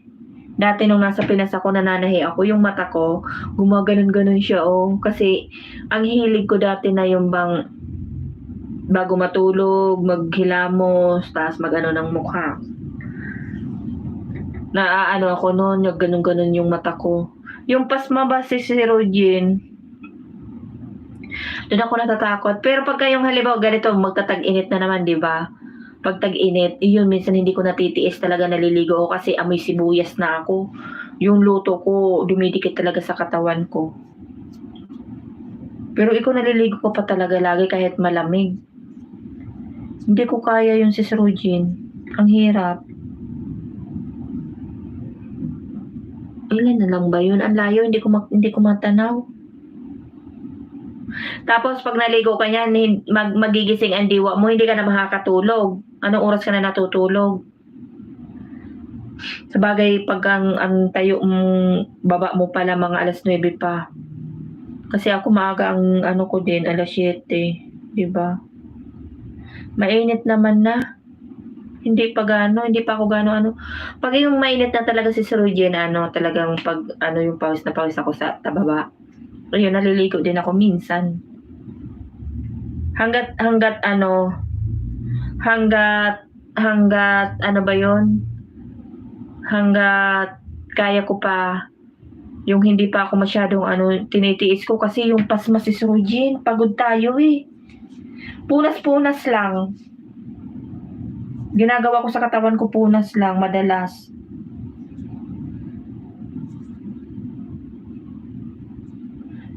nung nasa Pinas ako, nananahi ako, yung mata ko, gumaganon-ganon siya, kasi, ang hilig ko dati na yung bang, bago matulog, maghilamos, tapos mag-ano ng mukha. Naaano ako noon, yung ganun-ganun yung mata ko. Yung pasma ba si Rugin, doon ako natatakot. Pero pagka yung halimbawa ganito, magtatag-init na naman, di ba? Pag tag-init, yun, minsan hindi ko natitiis talaga, naliligo ako kasi amoy sibuyas na ako. Yung luto ko, dumidikit talaga sa katawan ko. Pero ikaw naliligo ko pa talaga lagi kahit malamig. Hindi ko kaya yung si Rugin. Ang hirap. Ilan na lang ba yun? Ang layo, hindi ko matanaw. Tapos pag naligo ka niyan, magigising ang diwa mo, hindi ka na makakatulog. Anong oras ka na natutulog? Sabagay, pag ang tayo baba mo pala mga alas 9 pa. Kasi ako maaga ang ko din, alas 7. Diba? Mainit naman na. Hindi pa ako gano. Pag yung mainit na talaga si Rugin, talagang pag yung pawis na pawis ako sa tababa. Ayun, naliligo din ako minsan. Hanggat kaya ko pa, yung hindi pa ako masyadong tinitiis ko kasi yung pasma si Rugin, pagod tayo eh. Punas-punas lang. Ginagawa ko sa katawan ko, punas lang, madalas.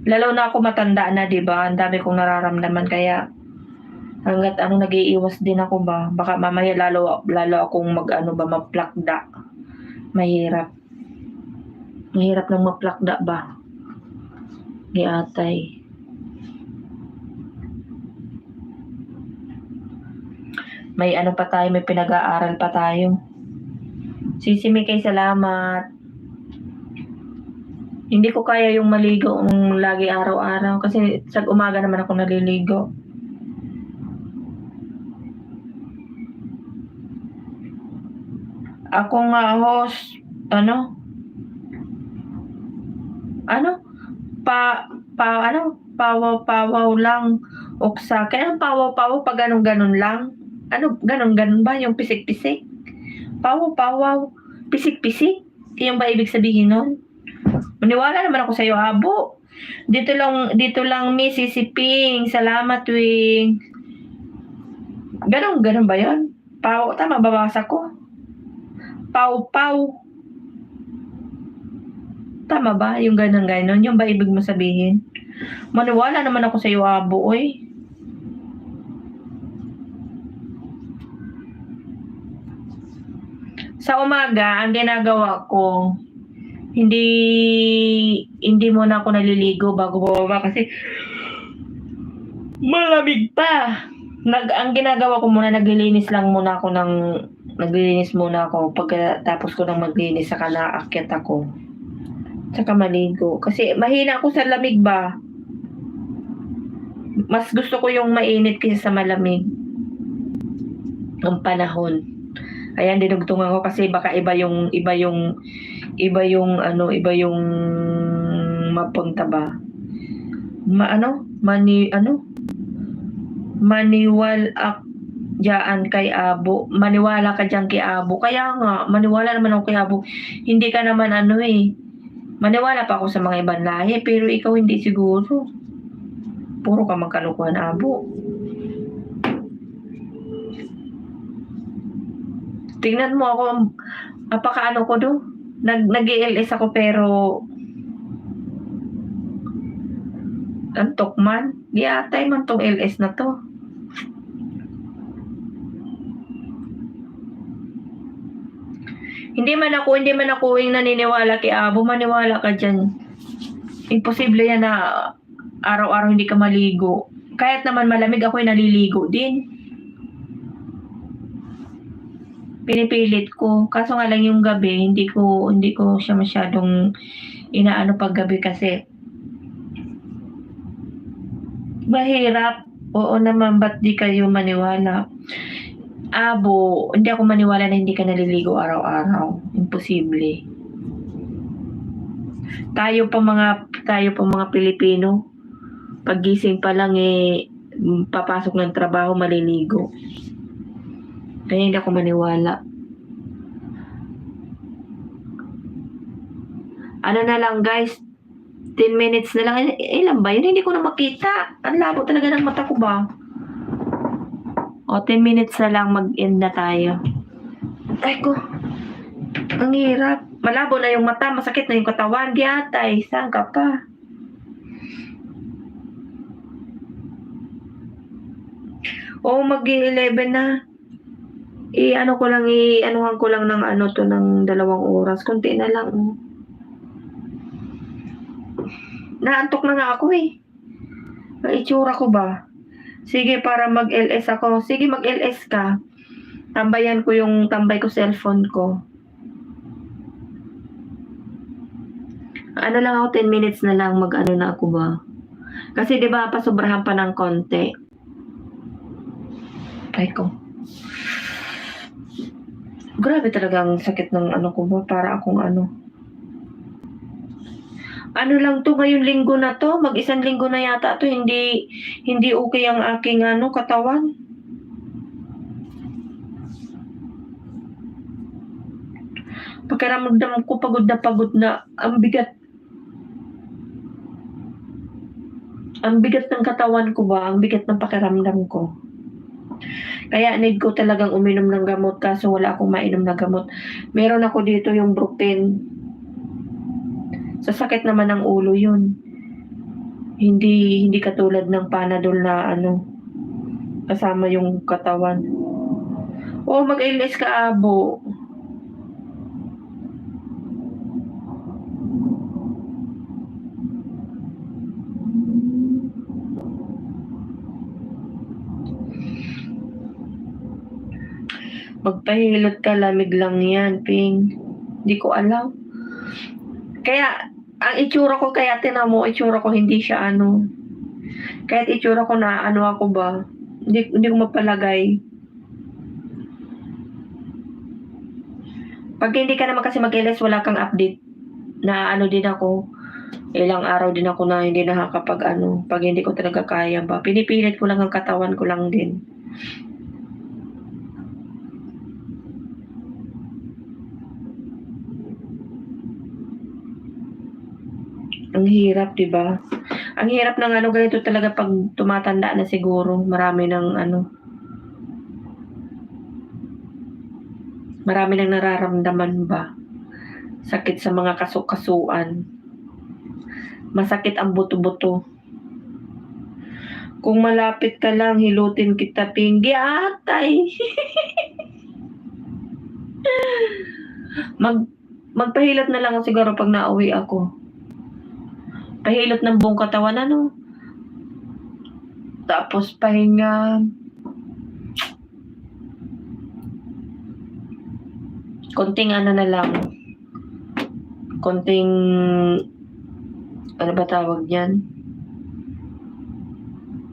Lalo na ako matanda na, di ba? Ang dami kong nararamdaman, kaya hanggat nag-iiwas din ako ba? Baka mamaya lalo akong maplakda. Mahirap. Mahirap nang maplakda ba? Giatay. May pa tayo, may pinag-aaral pa tayo. Sisi Mikay, salamat. Hindi ko kaya yung maligo lagi araw-araw kasi sa umaga naman ako naliligo. Ako nga host, pawaw-pawaw lang, uksa. Kaya ang pawaw-pawaw pag ganun-ganun lang? Ganun-ganun ba yung pisik-pisik? Pawaw-pawaw, pisik-pisik? Yun ba ibig sabihin nun? Maniwala naman ako sa'yo, Abo. Dito lang, Missy Ping. Salamat, Wing. Ganun ba yun? Tama, babasa ko. Paw-paw. Tama ba? Yung ganun. Yung ba ibig mo sabihin? Maniwala naman ako sa iyo, Abo, oy. Sa umaga, ang ginagawa ko, hindi muna ako naliligo bago bababa kasi malamig pa. Ang ginagawa ko muna, naglilinis muna ako pagkatapos ko nang maglinis saka naakyat ako. Saka maligo. Kasi mahina ako sa lamig ba. Mas gusto ko yung mainit kaysa sa malamig. Ang panahon. Ayan, dinugtungan ko kasi baka iba yung mapunta ba. Maniwala kay Abo. Maniwala ka dyan kay Abo. Kaya nga, maniwala naman ako kay Abo. Hindi ka naman maniwala pa ako sa mga ibang lahi, pero ikaw hindi siguro. Puro ka magkalukuhan, Abo. Tingnan mo ako, apaka ko do. Nag-ELS ako pero antok man. Di atay man tong LS na to. Hindi man ako yung naniniwala kay Abo, maniwala ka dyan. Imposible yan na araw-araw hindi ka maligo. Kahit naman malamig ako yung naliligo din. Pinipilit ko. Kaso nga lang yung gabi, hindi ko siya masyadong inaano pag gabi kasi mahirap. Oo naman, ba't di kayo maniwala? Abo, hindi ako maniwala na hindi ka naliligo araw-araw. Imposible. Tayo pa mga Pilipino, paggising pa lang papasok ng trabaho, maliligo. Kaya hindi ako maniwala. Ano na lang guys, 10 minutes na lang. Ilan ba yun? Hindi ko na makita. Ang labo talaga ng mata ko ba? O, 10 minutes na lang, mag-end na tayo. Ay ko, ang hirap. Malabo na yung mata, masakit na yung katawan. Di atay, saan ka pa? O, mag-11 na. Anuhan ko lang ng ng 2 oras. Kunti na lang. Naantok na nga ako Ang itsura ko ba? Sige, para mag-LS ako. Sige, mag-LS ka. Tambay ko cellphone ko. Lang ako, 10 minutes na lang na ako ba? Kasi 'di ba pasobrahan pa ng konti. Ay ko. Grabe talaga ang sakit ng ko ba, para akong lang to ngayong linggo na to, mag-isang linggo na yata to, hindi okay ang aking katawan. Pakiramdam ko pagod na, ang bigat. Ang bigat ng katawan ko ba, ang bigat ng pakiramdam ko. Kaya need ko talagang uminom ng gamot kaso wala akong mainom na gamot. Meron ako dito yung Brufen. Sa sakit naman ng ulo yun. Hindi katulad ng Panadol na kasama yung katawan. O, mag-LS ka, Abo. Magpahilot ka, lamig lang yan, Ping. Hindi ko alam. Kaya, ang itsura ko, kaya tinan mo, itsura ko, hindi siya ano. Kahit itsura ko na, ano ako ba, hindi ko mapalagay. Pag hindi ka naman kasi mag-LS, wala kang update. Na ano din ako, ilang araw din ako na hindi nakakapag ano, pag hindi ko talaga kaya ba. Pinipilit ko lang ang katawan ko lang din. Ang hirap, 'di ba? Ang hirap ng ano ganito talaga pag tumatanda na siguro, marami nang ano. Marami nang nararamdaman ba? Sakit sa mga kasukasuan. Masakit ang buto-buto. Kung malapit ka lang, hilutin kita, Pinggi, atay. Magpahilot na lang siguro pag nauwi ako. Pahilot ng buong katawan, ano? Tapos pahinga. Konting ano na lang. Konting, ano ba tawag niyan?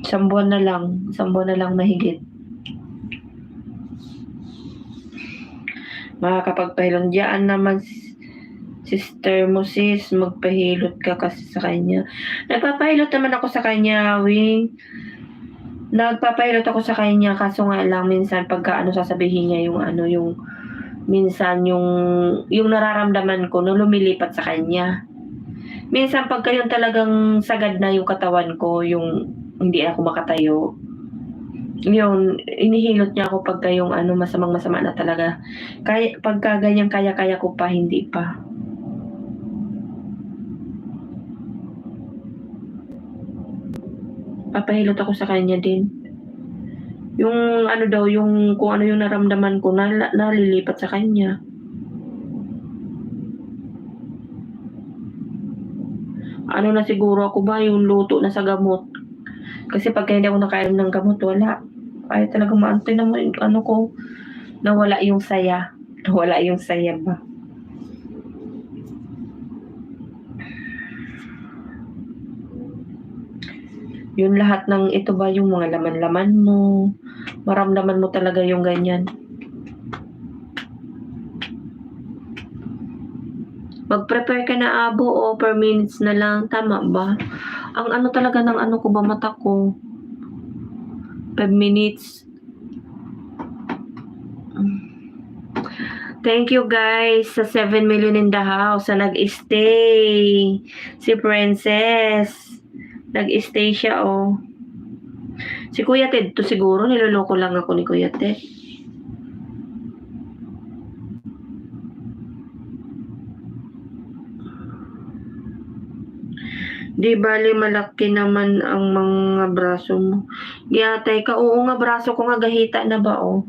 Isang buwan na lang mahigit. Makakapagpahilot diyan naman, sister mo sis, magpahilot ka kasi sa kanya. Nagpapahilot naman ako sa kanya, Wing. Nagpapahilot ako sa kanya, kaso nga lang minsan pagka ano sasabihin niya yung ano, yung minsan yung nararamdaman ko no lumilipat sa kanya. Minsan pagka yung talagang sagad na yung katawan ko, yung hindi ako makatayo, yun, inihilot niya ako pagka yung ano, masama na talaga. Kaya, pagka ganyan kaya ko pa, hindi pa. Papahilot ako sa kanya din. Yung ano daw, yung kung ano yung naramdaman ko, nalilipat sa kanya. Ano na siguro ako ba, yung luto na sa gamot. Kasi pagka hindi ako nakainom ng gamot, wala. Kaya talagang maantay na mo yung ano ko, nawala yung saya. Nawala yung saya ba. Yung lahat ng ito ba, yung mga laman-laman mo, maramdaman mo talaga yung ganyan. Mag-prepare ka na, abo, o per minutes na lang, tama ba? Ang ano talaga ng ano ko ba, mata ko, 5 minutes. Thank you guys sa 7 million in the house sa nag-stay. Si Princess. Nag-stay siya, oh. Si Kuya Ted to siguro, niloloko lang ako ni Kuya Ted. Di bali malaki naman ang mga braso mo. Giyatay ka, oo nga, braso ko nga gahita na ba, oh.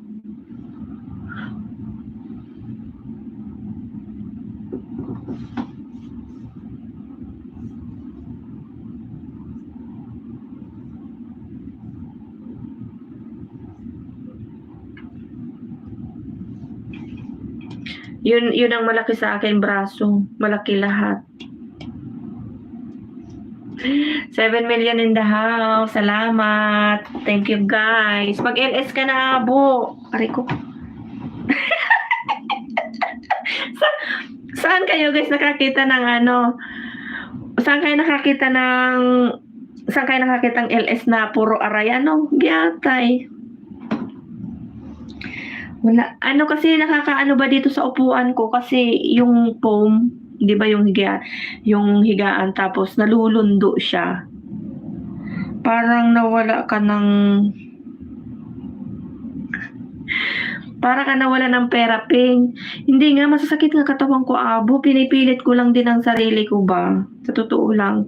Yun ang malaki sa akin, braso. Malaki lahat. 7 million in the house. Salamat. Thank you, guys. Mag-LS ka na, abo. Aray ko. Saan kayo, guys, nakakita ng ano? Saan kayo nakakita ng LS na puro aray? Ano? Giyatay. Wala. Ano kasi nakakaano ba dito sa upuan ko? Kasi yung foam, di ba yung higaan tapos nalulundo siya. Parang nawala ka ng pera, Ping. Hindi nga, masasakit nga katawan ko, abo. Pinipilit ko lang din ang sarili ko ba? Sa totoo lang.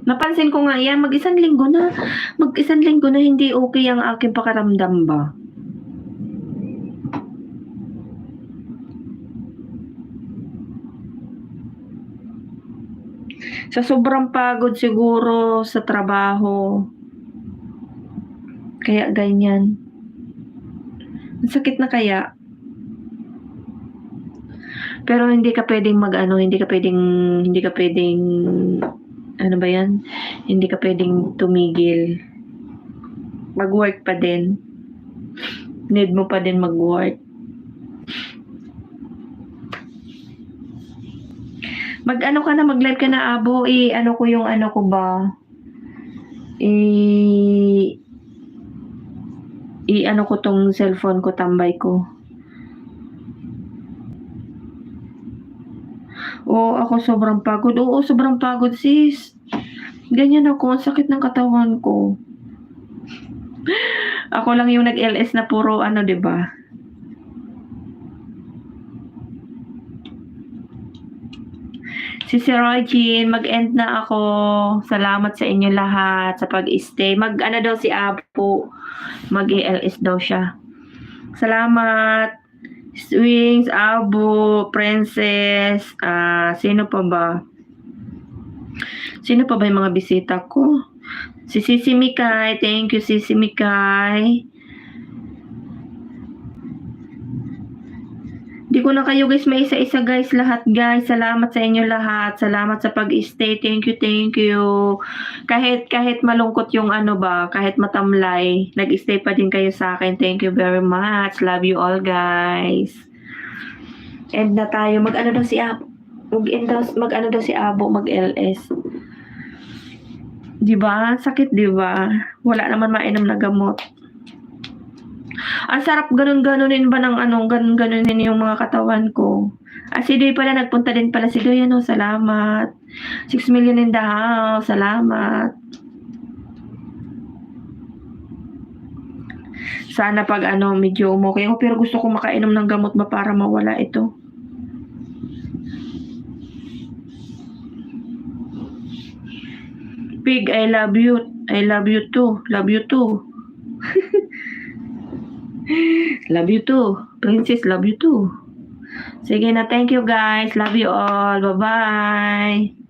Napansin ko nga yan, mag-isang linggo na hindi okay ang aking pakaramdam ba? Sa sobrang pagod siguro sa trabaho. Kaya ganyan. Ang sakit na kaya. Pero hindi ka pwedeng mag-ano, hindi ka pwedeng, ano ba yan? Hindi ka pwedeng tumigil. Mag-work pa din. Need mo pa din mag-work. Mag-ano ka na, mag-live ka na, Abo. Ano ko yung ano ko ba? Ano ko tong cellphone ko, tambay ko. Oo, ako sobrang pagod. Oo, sobrang pagod, sis. Ganyan ako, ang sakit ng katawan ko. Ako lang yung nag-LS na puro ano, 'di ba? Si Roy Jean, mag-end na ako. Salamat sa inyo lahat sa pag-stay. Mag-ano daw si Apo, mag-LS daw siya. Salamat. Swings, Abo, Princess, sino pa ba? Sino pa ba yung mga bisita ko? Si Sisi Mikay, thank you Sisi Mikay. Di ko na kayo guys may isa-isa guys, lahat guys. Salamat sa inyo lahat. Salamat sa pag-stay. Thank you. Kahit malungkot yung ano ba, kahit matamlay, nag-stay pa din kayo sa akin. Thank you very much. Love you all guys. End na tayo. Mag-ano daw si Abo? Mag-ano daw si Abo, mag-LS. Di ba? Sakit, di ba? Wala naman mainom na gamot. Ang sarap ganun-ganunin ba ng ano, ganun-ganunin yung mga katawan ko. Si Doy pala, nagpunta din pala si Doy, ano, salamat. 6 million in the house, salamat. Sana pag ano, medyo umokay ako, pero gusto ko makainom ng gamot ba para mawala ito. Pig, I love you. I love you too. Love you too. Love you too. Princess, love you too. Sige na, thank you guys. Love you all. Bye-bye.